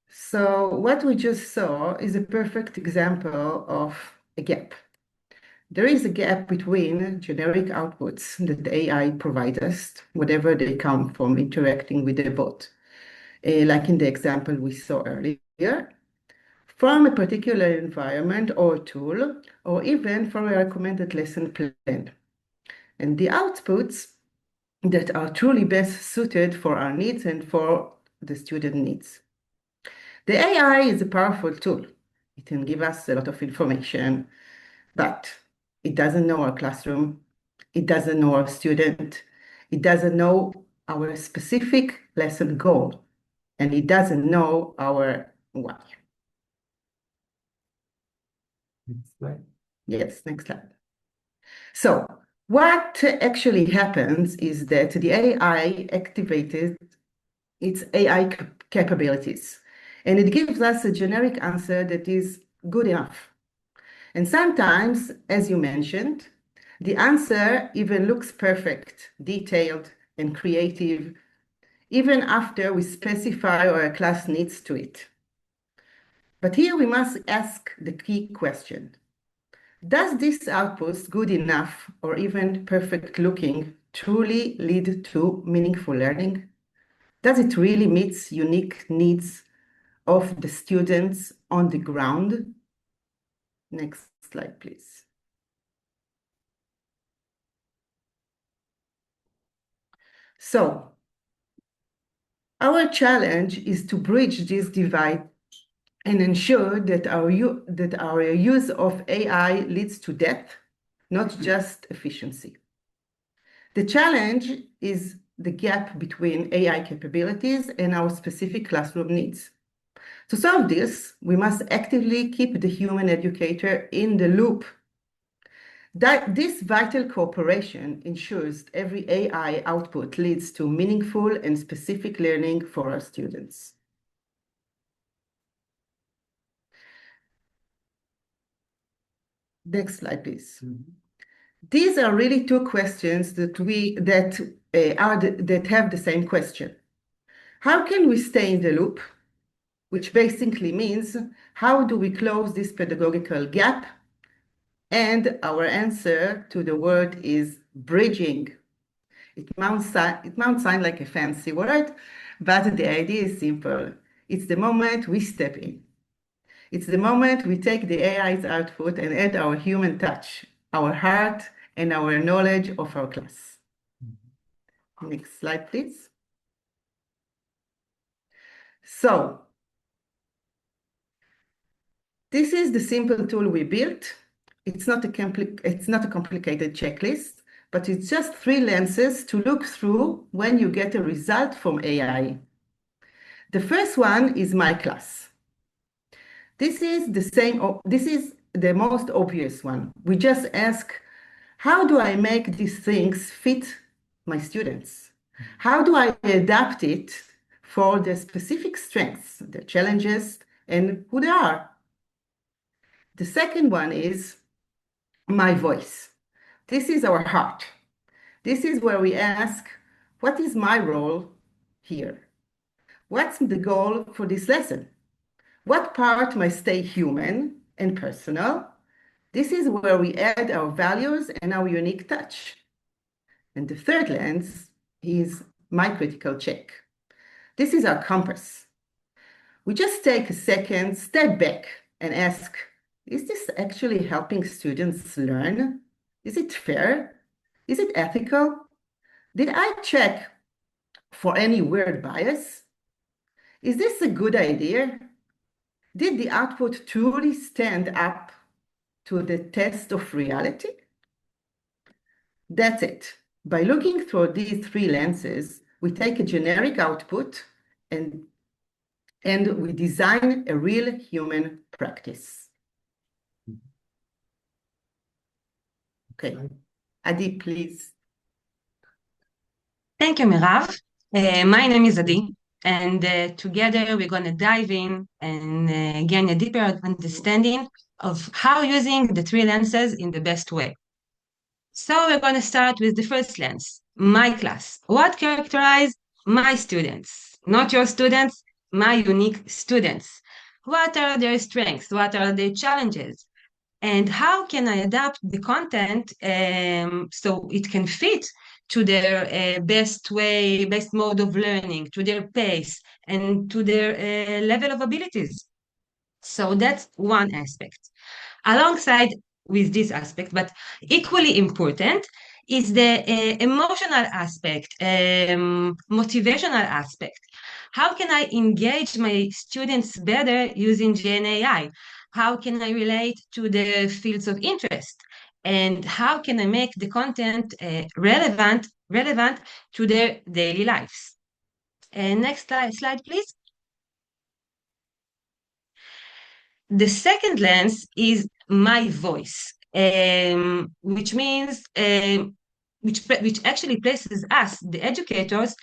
So what we just saw is a perfect example of a gap. There is a gap between generic outputs that the AI provides us, whatever they come from interacting with the bot, like in the example we saw earlier, from a particular environment or tool, or even from a recommended lesson plan. And the outputs that are truly best suited for our needs and for the student needs. The AI is a powerful tool. It can give us a lot of information, but it doesn't know our classroom. It doesn't know our student. It doesn't know our specific lesson goal, and it doesn't know our why.
Next slide.
Yes, next slide. So what actually happens is that the AI activated its AI capabilities, and it gives us a generic answer that is good enough. And sometimes, as you mentioned, the answer even looks perfect, detailed, and creative, even after we specify our class needs to it. But here we must ask the key question. Does this output, good enough or even perfect looking, truly lead to meaningful learning? Does it really meet unique needs of the students on the ground? Next slide, please. So, our challenge is to bridge this divide and ensure that our use of AI leads to depth, not just efficiency. The challenge is the gap between AI capabilities and our specific classroom needs. To solve this, we must actively keep the human educator in the loop. This vital cooperation ensures every AI output leads to meaningful and specific learning for our students. Next slide, please. These are really two questions that have the same question. How can we stay in the loop? Which basically means, how do we close this pedagogical gap? And our answer to the word is bridging. It might sound like a fancy word, but the idea is simple. It's the moment we step in. It's the moment we take the AI's output and add our human touch, our heart, and our knowledge of our class. Next slide, please. So, this is the simple tool we built. It's not a complicated checklist, but it's just 3 lenses to look through when you get a result from AI. The first one is my class. This is the most obvious one. We just ask, how do I make these things fit my students? How do I adapt it for their specific strengths, their challenges, and who they are? The second one is my voice. This is our heart. This is where we ask, what is my role here? What's the goal for this lesson? What part must stay human and personal? This is where we add our values and our unique touch. And the third lens is my critical check. This is our compass. We just take a second, step back, and ask, is this actually helping students learn? Is it fair? Is it ethical? Did I check for any weird bias? Is this a good idea? Did the output truly stand up to the test of reality? That's it. By looking through these 3 lenses, we take a generic output and we design a real human practice. Okay, Adi, please.
Thank you, Merav. My name is Adi, and together we're going to dive in and gain a deeper understanding of how using the 3 lenses in the best way. So we're going to start with the first lens, my class. What characterizes my students? Not your students, my unique students. What are their strengths? What are their challenges? And how can I adapt the content so it can fit to their best mode of learning, to their pace, and to their level of abilities? So that's one aspect. Alongside with this aspect, but equally important, is the emotional aspect, motivational aspect. How can I engage my students better using GenAI? How can I relate to the fields of interest? And how can I make the content relevant to their daily lives? Next slide, please. The second lens is my voice. which means which actually places us, the educators,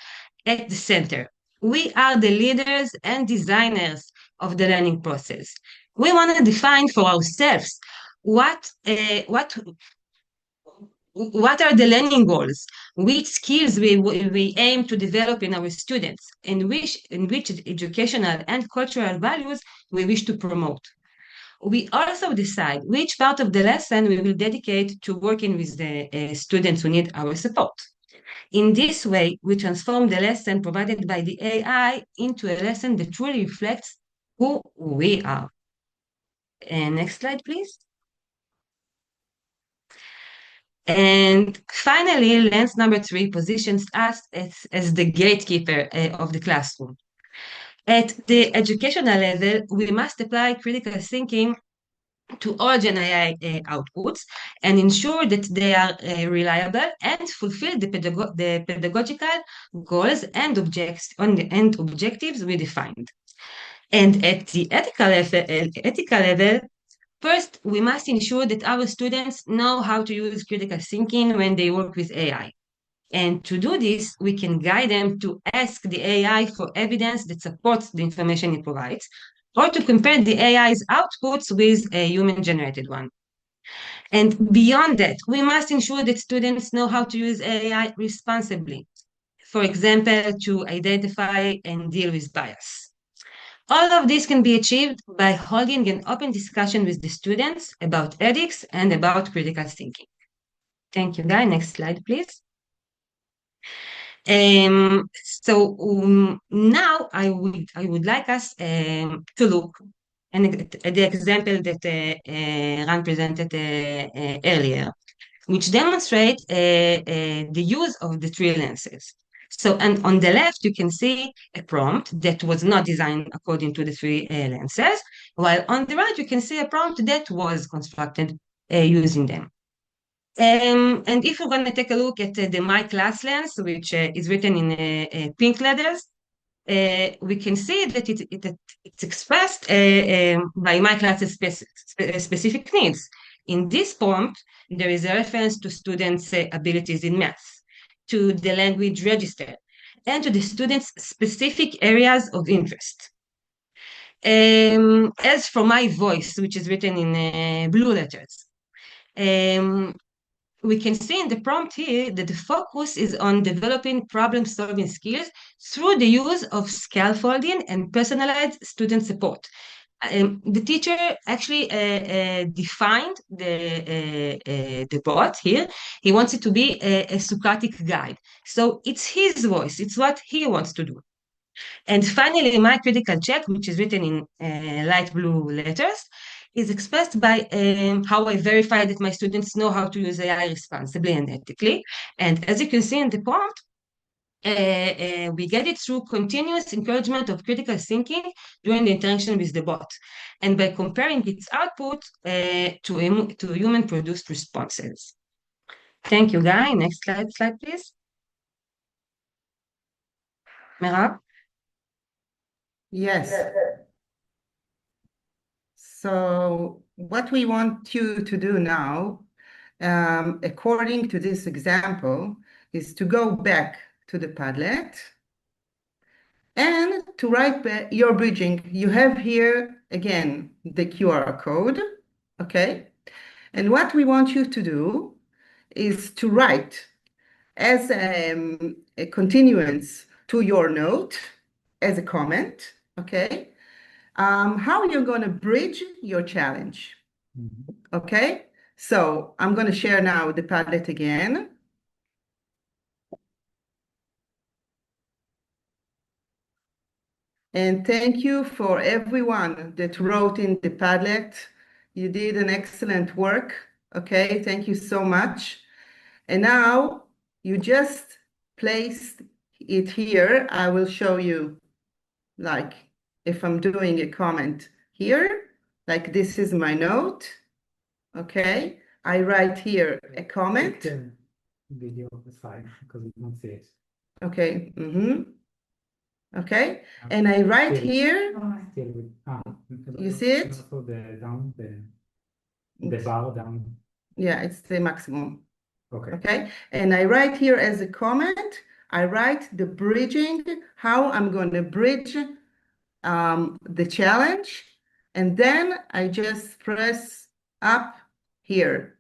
at the center. We are the leaders and designers of the learning process. We want to define for ourselves what are the learning goals, which skills we aim to develop in our students, and which educational and cultural values we wish to promote. We also decide which part of the lesson we will dedicate to working with the students who need our support. In this way, we transform the lesson provided by the AI into a lesson that truly reflects who we are. Next slide, please. And finally, lens number 3 positions us as the gatekeeper of the classroom. At the educational level, we must apply critical thinking to all GenAI outputs and ensure that they are reliable and fulfill the pedagogical goals and objectives we defined. And at the ethical level, first, we must ensure that our students know how to use critical thinking when they work with AI. And to do this, we can guide them to ask the AI for evidence that supports the information it provides, or to compare the AI's outputs with a human-generated one. And beyond that, we must ensure that students know how to use AI responsibly. For example, to identify and deal with bias. All of this can be achieved by holding an open discussion with the students about ethics and about critical thinking. Thank you, Guy. Next slide, please. Now I would like us to look at the example that Ran presented earlier, which demonstrate the use of the 3 lenses. So, and on the left, you can see a prompt that was not designed according to the 3 lenses, while on the right, you can see a prompt that was constructed using them. And if we're going to take a look at the My Class lens, which is written in pink letters, we can see that it's expressed by My Class's specific needs. In this prompt, there is a reference to students' abilities in math, to the language register, and to the students' specific areas of interest. As for My Voice, which is written in blue letters, we can see in the prompt here that the focus is on developing problem-solving skills through the use of scaffolding and personalized student support. The teacher actually defined the bot here. He wants it to be a Socratic guide. So it's his voice. It's what he wants to do. And finally, my critical check, which is written in light blue letters, is expressed by how I verify that my students know how to use AI responsibly and ethically. And as you can see in the prompt, we get it through continuous encouragement of critical thinking during the interaction with the bot, and by comparing its output to human-produced responses. Thank you, Guy. Next slide, please. Merav?
Yes. So what we want you to do now, according to this example, is to go back to the Padlet and to write your bridging. You have here, again, the QR code, okay? And what we want you to do is to write as a continuance to your note, as a comment, okay? How you're going to bridge your challenge. Okay, so I'm going to share now the Padlet again. And thank you for everyone that wrote in the Padlet. You did an excellent work. Okay, thank you so much. And now you just placed it here. I will show you, like, if I'm doing a comment here, like this is my note, okay? I write here a comment.
Video is fine because we don't see it.
Okay, okay, and I write here, you see it?
Also the bar down.
Yeah, it's the maximum.
Okay.
Okay. And I write here as a comment, I write the bridging, how I'm going to bridge the challenge. And then I just press up here.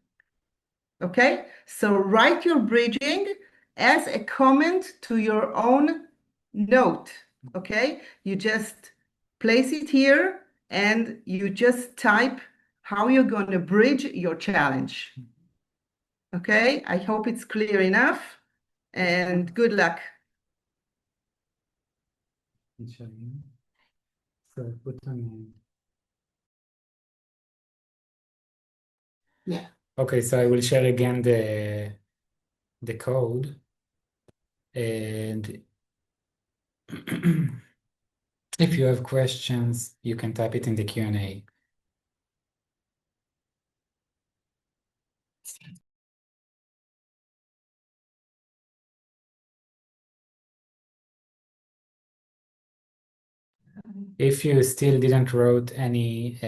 Okay. So write your bridging as a comment to your own note. Okay. You just place it here and you just type how you're going to bridge your challenge. Okay, I hope it's clear enough and good luck.
So put on.
Yeah.
Okay, so I will share again the code, and if you have questions, you can type it in the Q&A. If you still didn't wrote any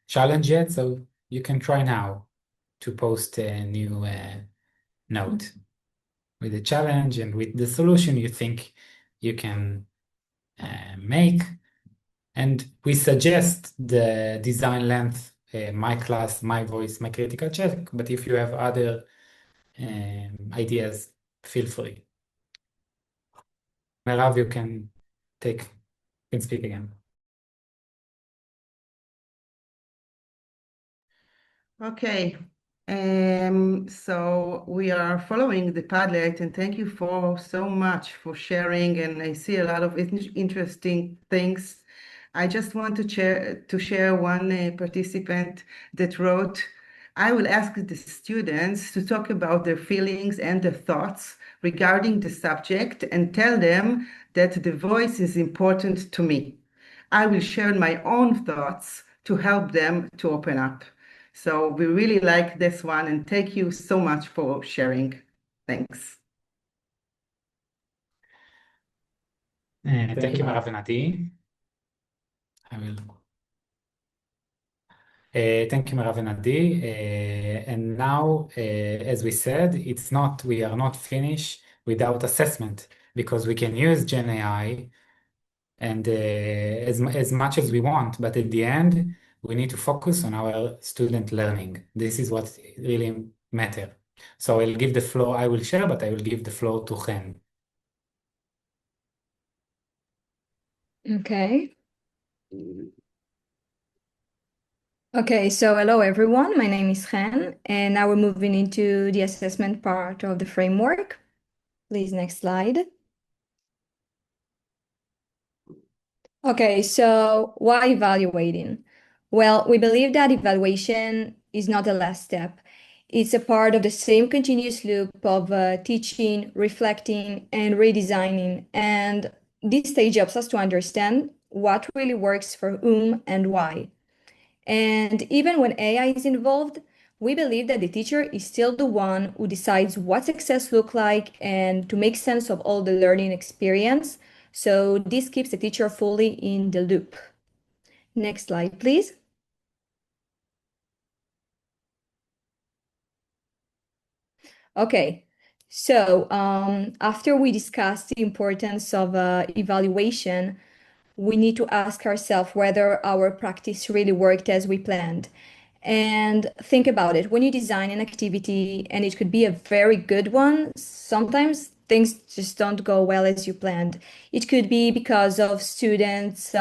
challenge yet, so you can try now to post a new note with the challenge and with the solution you think you can make. And we suggest the design length, my class, my voice, my critical check, but if you have other ideas, feel free. Merav, you can speak again.
Okay. So we are following the Padlet, and thank you so much for sharing. And I see a lot of interesting things. I just want to share one participant that wrote, I will ask the students to talk about their feelings and their thoughts regarding the subject and tell them that the voice is important to me. I will share my own thoughts to help them to open up. So we really like this one, and thank you so much for sharing. Thanks.
Thank you, Merav and Adi. I will. Thank you, Merav and Adi. And now, as we said, we are not finished without assessment, because we can use GenAI and as much as we want, but at the end, we need to focus on our student learning. This is what really matters. So I'll give the floor, I will share, but I will give the floor to Chen.
Okay. Okay, so hello everyone. My name is Chen, and now we're moving into the assessment part of the framework. Please, next slide. Okay, so why evaluating? Well, we believe that evaluation is not the last step. It's a part of the same continuous loop of teaching, reflecting, and redesigning. And this stage helps us to understand what really works for whom and why. And even when AI is involved, we believe that the teacher is still the one who decides what success looks like and to make sense of all the learning experience. So this keeps the teacher fully in the loop. Next slide, please. Okay, so after we discussed the importance of evaluation, we need to ask ourselves whether our practice really worked as we planned. And think about it. When you design an activity, and it could be a very good one, sometimes things just don't go well as you planned. It could be because of students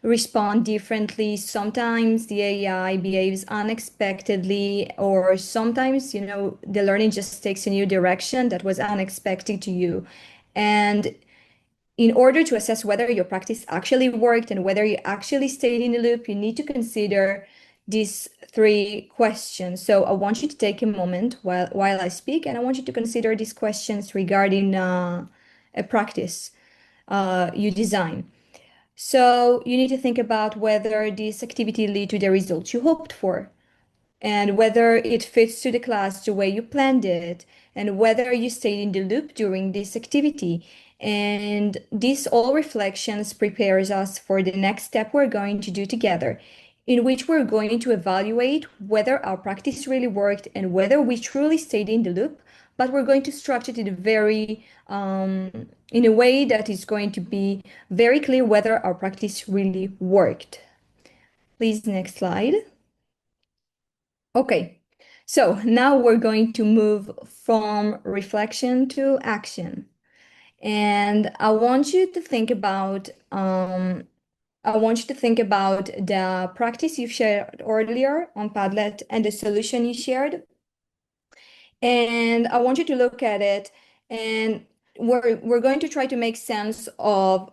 respond differently. Sometimes the AI behaves unexpectedly, or sometimes, the learning just takes a new direction that was unexpected to you. And in order to assess whether your practice actually worked and whether you actually stayed in the loop, you need to consider these 3 questions. So I want you to take a moment while I speak, and I want you to consider these questions regarding a practice you design. So you need to think about whether this activity lead to the results you hoped for, and whether it fits to the class the way you planned it, and whether you stayed in the loop during this activity. And these all reflections prepares us for the next step we're going to do together. in which we're going to evaluate whether our practice really worked and whether we truly stayed in the loop, but we're going to structure it in a way that is going to be very clear whether our practice really worked. Please, next slide. Okay, so now we're going to move from reflection to action. And I want you to think about the practice you shared earlier on Padlet and the solution you shared. And I want you to look at it, and we're going to try to make sense of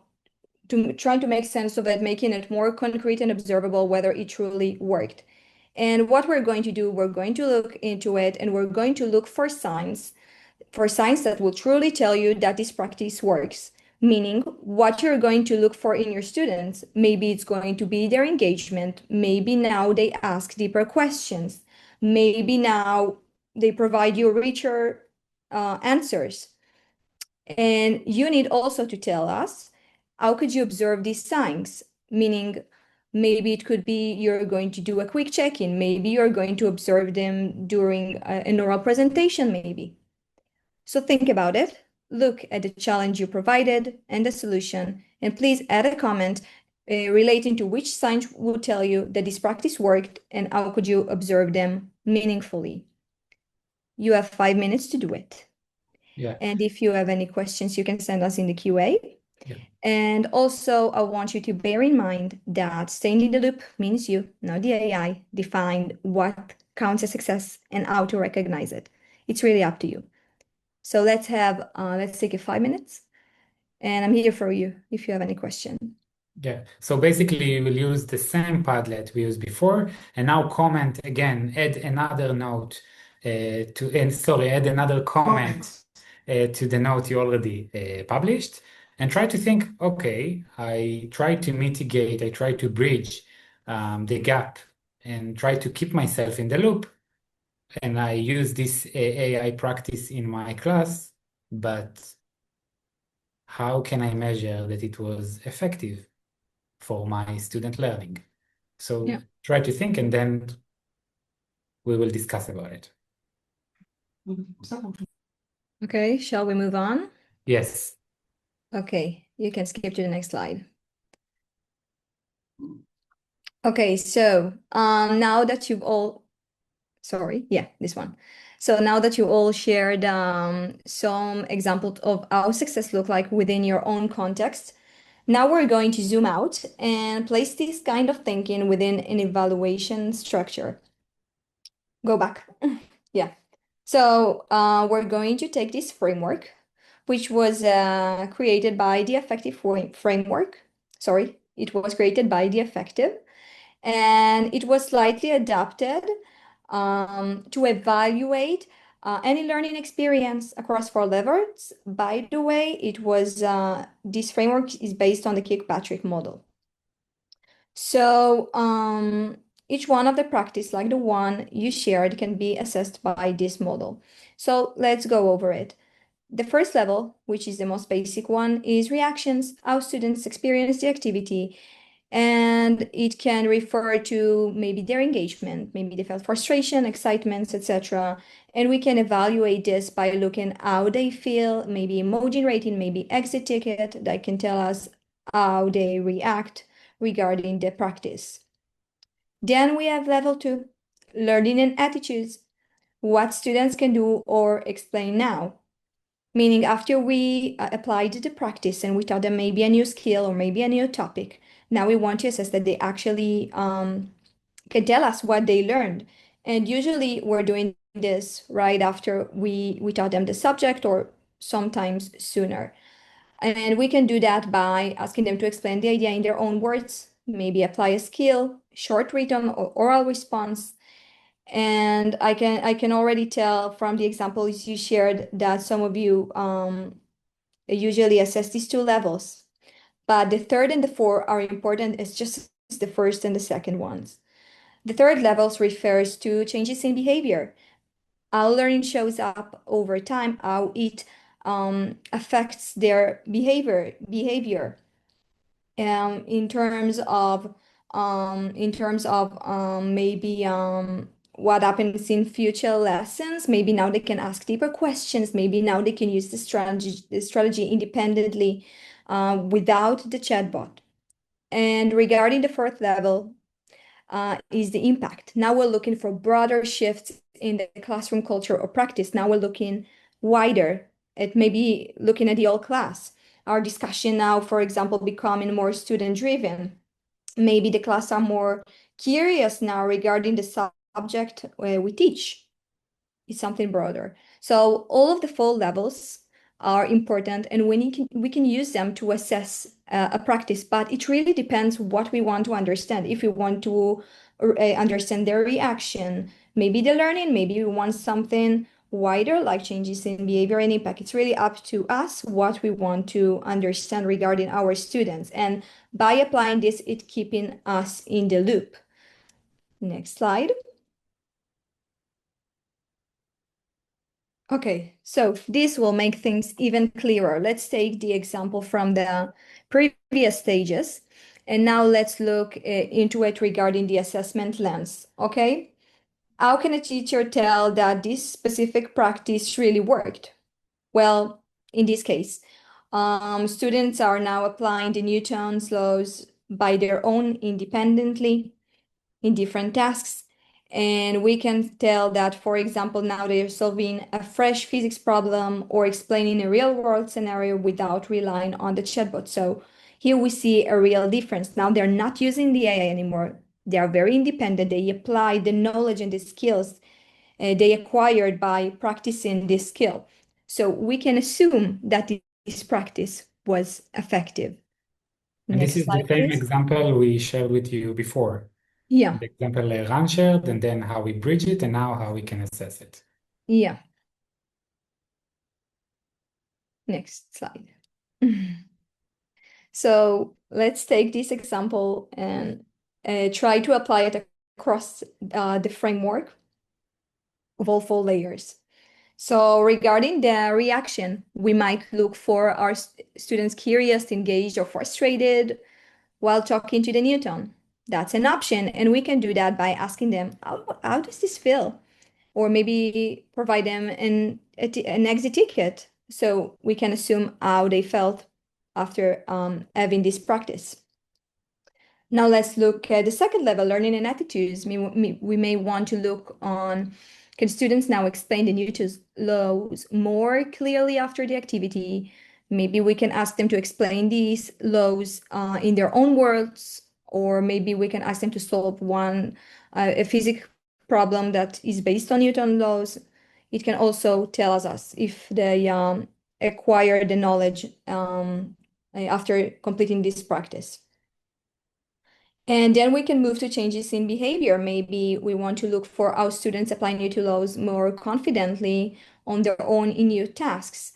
it, making it more concrete and observable whether it truly worked. And what we're going to do, we're going to look into it, and we're going to look for signs that will truly tell you that this practice works. Meaning, what you're going to look for in your students, maybe it's going to be their engagement. Maybe now they ask deeper questions. Maybe now they provide you richer answers. And you need also to tell us, how could you observe these signs? Meaning, maybe it could be you're going to do a quick check-in. Maybe you're going to observe them during an oral presentation, maybe. So think about it. Look at the challenge you provided and the solution, and please add a comment relating to which signs would tell you that this practice worked and how could you observe them meaningfully. You have 5 minutes to do it.
Yeah.
And if you have any questions, you can send us in the QA.
Yeah.
And also, I want you to bear in mind that staying in the loop means you, not the AI, define what counts as success and how to recognize it. It's really up to you. So let's take a 5 minutes, and I'm here for you if you have any question.
Yeah. So basically, we will use the same Padlet we used before, and now comment again, add another note add another comment to the note you already published, and try to think, okay, I try to mitigate, I try to bridge the gap and try to keep myself in the loop. And I use this AI practice in my class, but how can I measure that it was effective for my student learning? So
Yeah.
try to think, and then we will discuss about it.
Okay, shall we move on?
Yes.
Okay, you can skip to the next slide. Okay, so now that you've all, this one. So now that you all shared some examples of how success look like within your own context, now we're going to zoom out and place this kind of thinking within an evaluation structure. Go back. Yeah. So we're going to take this framework, which was created by the Affective framework. Sorry, it was created by the Affective, and it was slightly adapted to evaluate any learning experience across 4 levels. By the way, it was this framework is based on the Kirkpatrick model. So each one of the practice, like the one you shared, can be assessed by this model. So let's go over it. The first level, which is the most basic one, is reactions, how students experience the activity. And it can refer to maybe their engagement, maybe they felt frustration, excitement, etc. And we can evaluate this by looking how they feel, maybe emoji rating, maybe exit ticket, that can tell us how they react regarding the practice. Then we have level 2, learning and attitudes, what students can do or explain now. Meaning after we applied the practice and we taught them maybe a new skill or maybe a new topic, now we want to assess that they actually can tell us what they learned. And usually we're doing this right after we taught them the subject or sometimes sooner. And we can do that by asking them to explain the idea in their own words, maybe apply a skill, short written or oral response. And I can already tell from the examples you shared that some of you usually assess these 2 levels. But the third and the 4 are important as just as the first and the second ones. The third levels refers to changes in behavior, how learning shows up over time, how it affects their behavior in terms of in terms of maybe what happens in future lessons. Maybe now they can ask deeper questions. Maybe now they can use the strategy independently without the chatbot. And regarding the fourth level is the impact. Now we're looking for broader shifts in the classroom culture or practice. Now we're looking wider at maybe looking at the whole class. Our discussion now, for example, becoming more student-driven. Maybe the class are more curious now regarding the subject we teach. It's something broader. So all of the four levels are important, and we can use them to assess a practice, but it really depends what we want to understand. If we want to understand their reaction, maybe the learning, maybe we want something wider, like changes in behavior and impact. It's really up to us what we want to understand regarding our students. And by applying this, it's keeping us in the loop. Next slide. Okay, so this will make things even clearer. Let's take the example from the previous stages, and now let's look into it regarding the assessment lens, okay? How can a teacher tell that this specific practice really worked? Well, in this case, students are now applying the Newton's laws by their own independently in different tasks. And we can tell that, for example, now they're solving a fresh physics problem or explaining a real world scenario without relying on the chatbot. So here we see a real difference. Now they're not using the AI anymore. They are very independent. They apply the knowledge and the skills they acquired by practicing this skill. So we can assume that this practice was effective.
And
Next
this is
slide,
the same
please.
example we shared with you before.
Yeah.
The example Ran shared, and then how we bridge it, and now how we can assess it.
Yeah. Next slide. So let's take this example and try to apply it across the framework of all four layers. So regarding the reaction, we might look for our students curious, engaged, or frustrated while talking to the Newton. That's an option, and we can do that by asking them, how does this feel? Or maybe provide them an exit ticket so we can assume how they felt after having this practice. Now let's look at the second level, learning and attitudes. We may want to look on, can students now explain the Newton's laws more clearly after the activity? Maybe we can ask them to explain these laws in their own words, or maybe we can ask them to solve a physics problem that is based on Newton laws. It can also tell us if they acquire the knowledge after completing this practice. And then we can move to changes in behavior. Maybe we want to look for how students apply Newton laws more confidently on their own in new tasks.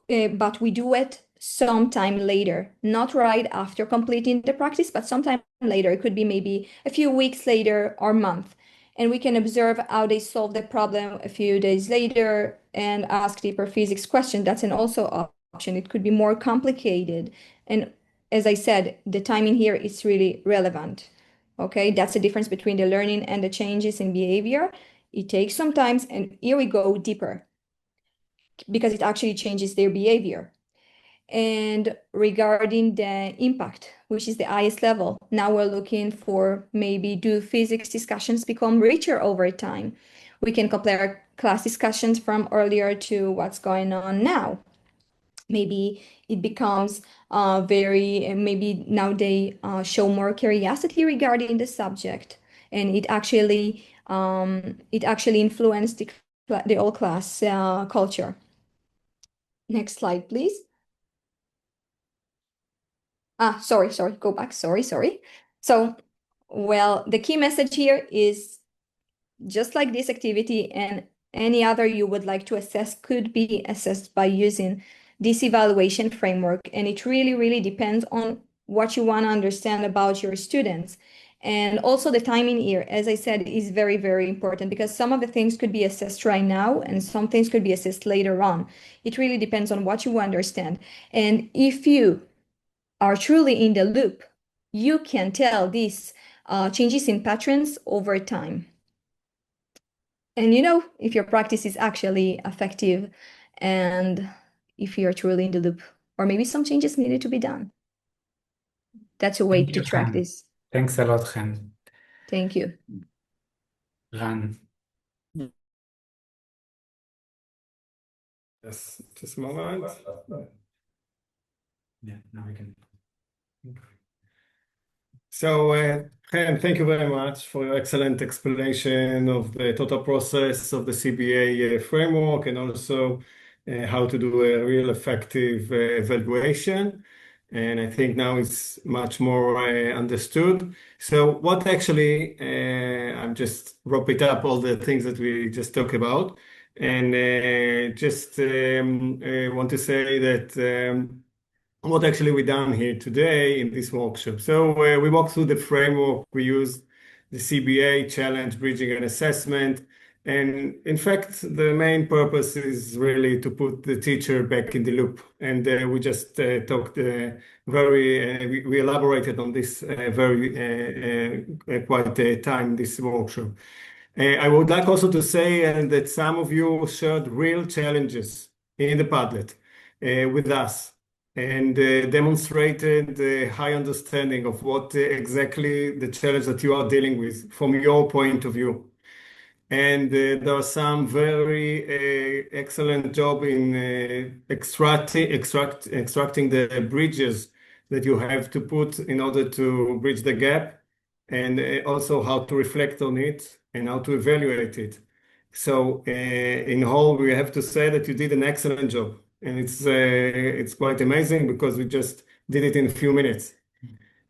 But we do it sometime later, not right after completing the practice, but sometime later. It could be maybe a few weeks later or month. And we can observe how they solve the problem a few days later and ask deeper physics questions. That's an also option. It could be more complicated. And as I said, the timing here is really relevant. Okay, that's the difference between the learning and the changes in behavior. It takes some time, and here we go deeper because it actually changes their behavior. And regarding the impact, which is the highest level, now we're looking for maybe do physics discussions become richer over time? We can compare class discussions from earlier to what's going on now. Maybe it becomes maybe now they show more curiosity regarding the subject, and it actually influenced the whole class culture. Next slide, please. Sorry, go back. Sorry. So, well, the key message here is just like this activity and any other you would like to assess could be assessed by using this evaluation framework. And it really, really depends on what you want to understand about your students. And also the timing here, as I said, is very, very important because some of the things could be assessed right now and some things could be assessed later on. It really depends on what you understand. And if you are truly in the loop, you can tell these changes in patterns over time. And if your practice is actually effective and if you're truly in the loop, or maybe some changes needed to be done. That's a way
Thank
to
you,
track
Chen.
this.
Thanks a lot, Chen.
Thank you.
Ran.
Yes, just a moment.
Yeah, now we can.
So, Chen, thank you very much for your excellent explanation of the total process of the CBA framework and also how to do a real effective evaluation. And I think now it's much more understood. So what actually, I'm just wrap it up all the things that we just talked about. And just want to say that what actually we done here today in this workshop. So we walked through the framework. We used the CBA, challenge, bridging, and assessment. And in fact, the main purpose is really to put the teacher back in the loop. And we just talked we elaborated on this quite a time, this workshop. I would like also to say that some of you shared real challenges in the Padlet with us and demonstrated a high understanding of what exactly the challenge that you are dealing with from your point of view. And there are some very excellent job in extracting the bridges that you have to put in order to bridge the gap, and also how to reflect on it and how to evaluate it. So in whole, we have to say that you did an excellent job. And it's quite amazing because we just did it in a few minutes.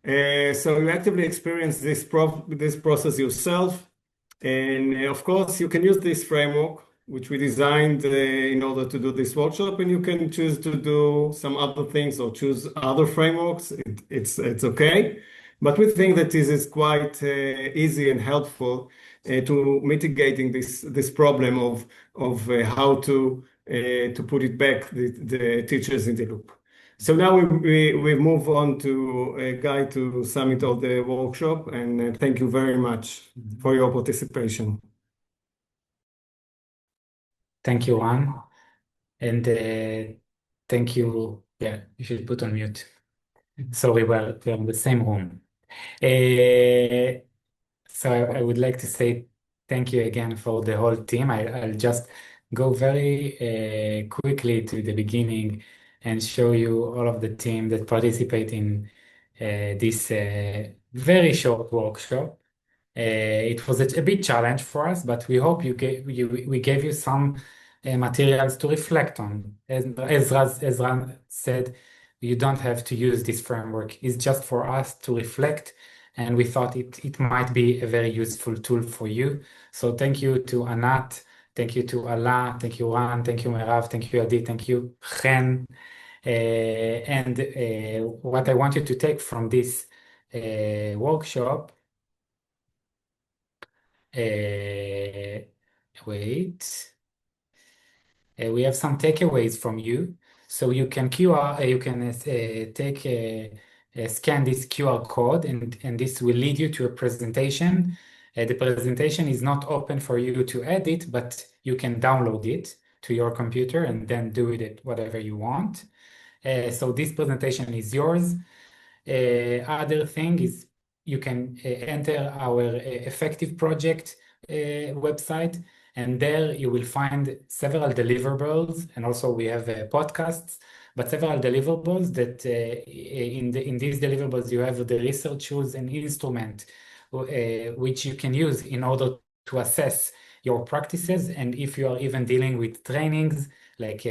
So you actively experience this process yourself. And of course, you can use this framework, which we designed in order to do this workshop, and you can choose to do some other things or choose other frameworks. It's okay. But we think that this is quite easy and helpful to mitigating this problem of how to put it back, the teachers in the loop. So now we move on to Guy to summit of the workshop, and thank you very much for your participation.
Thank you, Ran. And thank you. Yeah, you should put on mute. Sorry, we're in the same room. So I would like to say thank you again for the whole team. I'll just go very quickly to the beginning and show you all of the team that participate in this very short workshop. It was a big challenge for us, but we hope we gave you some materials to reflect on. As Ran said, you don't have to use this framework. It's just for us to reflect, and we thought it might be a very useful tool for you. So thank you to Anat, thank you to Alla, thank you Ran, thank you Merav, thank you Adi, thank you Chen. And what I want you to take from this workshop, wait. We have some takeaways from you. So you can scan this QR code, and this will lead you to a presentation. The presentation is not open for you to edit, but you can download it to your computer and then do it whatever you want. So this presentation is yours. Other thing is you can enter our effective project website, and there you will find several deliverables, and also we have podcasts, but several deliverables that in these deliverables you have the research tools and instrument which you can use in order to assess your practices, and if you are even dealing with trainings like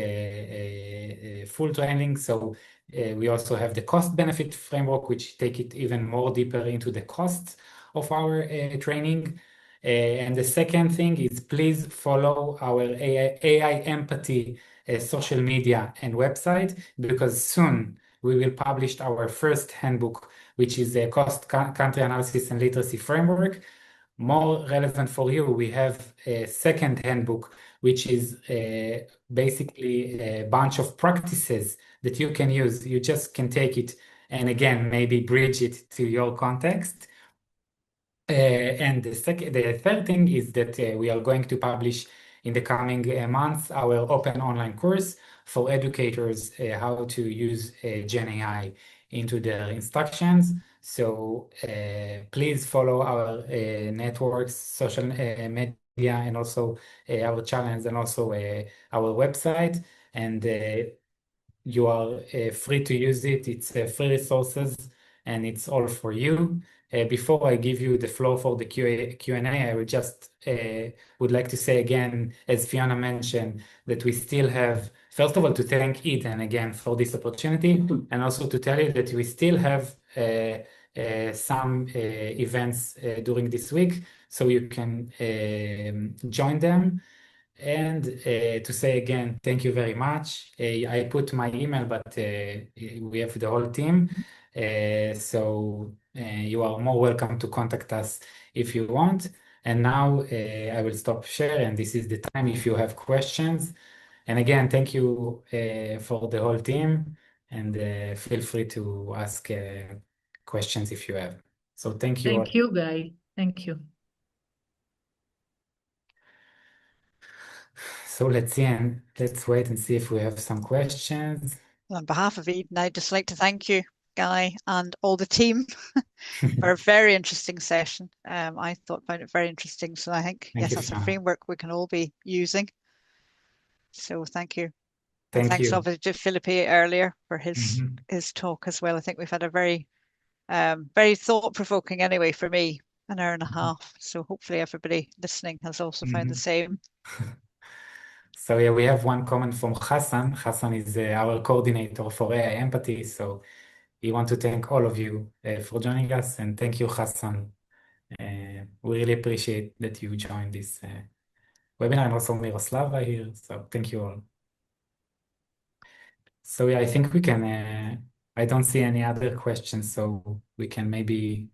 full training. So we also have the cost benefit framework, which take it even more deeper into the costs of our training. And the second thing is please follow our AI empathy social media and website, because soon we will publish our first handbook, which is a cost country analysis and literacy framework. More relevant for you, we have a second handbook, which is basically a bunch of practices that you can use. You just can take it and again, maybe bridge it to your context. And the third thing is that we are going to publish in the coming months our open online course for educators how to use GenAI into their instructions. So please follow our networks, social media, and also our channels, and also our website. And you are free to use it. It's free resources, and it's all for you. Before I give you the floor for the Q&A, I would just would like to say again, as Fiona mentioned, that we still have, first of all, to thank Eden again for this opportunity, and also to tell you that we still have some events during this week, so you can join them. And to say again, thank you very much. I put my email, but we have the whole team. So you are more welcome to contact us if you want. And now I will stop share, and this is the time if you have questions. And again, thank you for the whole team, and feel free to ask questions if you have. So thank you all.
Thank you, Guy. Thank you.
So let's see, and let's wait and see if we have some questions.
On behalf of Eden, I'd just like to thank you, Guy, and all the team for a very interesting session. I found it very interesting. So I think,
Thank
yes,
you,
that's a
Fiona.
framework we can all be using. So thank you. And
Thank
thanks
you.
obviously to Felipe earlier for his talk as well. I think we've had a very thought-provoking, anyway, for me, an hour and a half. So hopefully everybody listening has also found the same.
So yeah, we have one comment from Hassan. Hassan is our coordinator for AI empathy. So we want to thank all of you for joining us, and thank you, Hassan. We really appreciate that you joined this webinar, and also Miroslava here. So thank you all. So yeah, I think we can. I don't see any other questions, so we can maybe.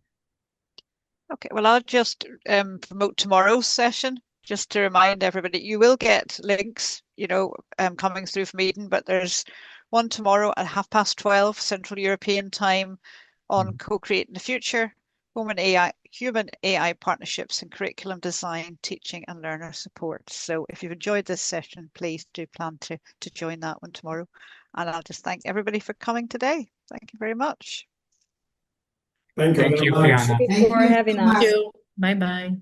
Okay, well, I'll just promote tomorrow's session, just to remind everybody. You will get links, coming through from Eden, but there's one tomorrow at 12:30 Central European time on co-creating the future, human AI partnerships and curriculum design, teaching and learner support. So if you've enjoyed this session, please do plan to join that one tomorrow. And I'll just thank everybody for coming today. Thank you very much.
Thank you
Thank
very
you,
much.
Fiona.
Thank you for having us.
Thank you. Bye-bye.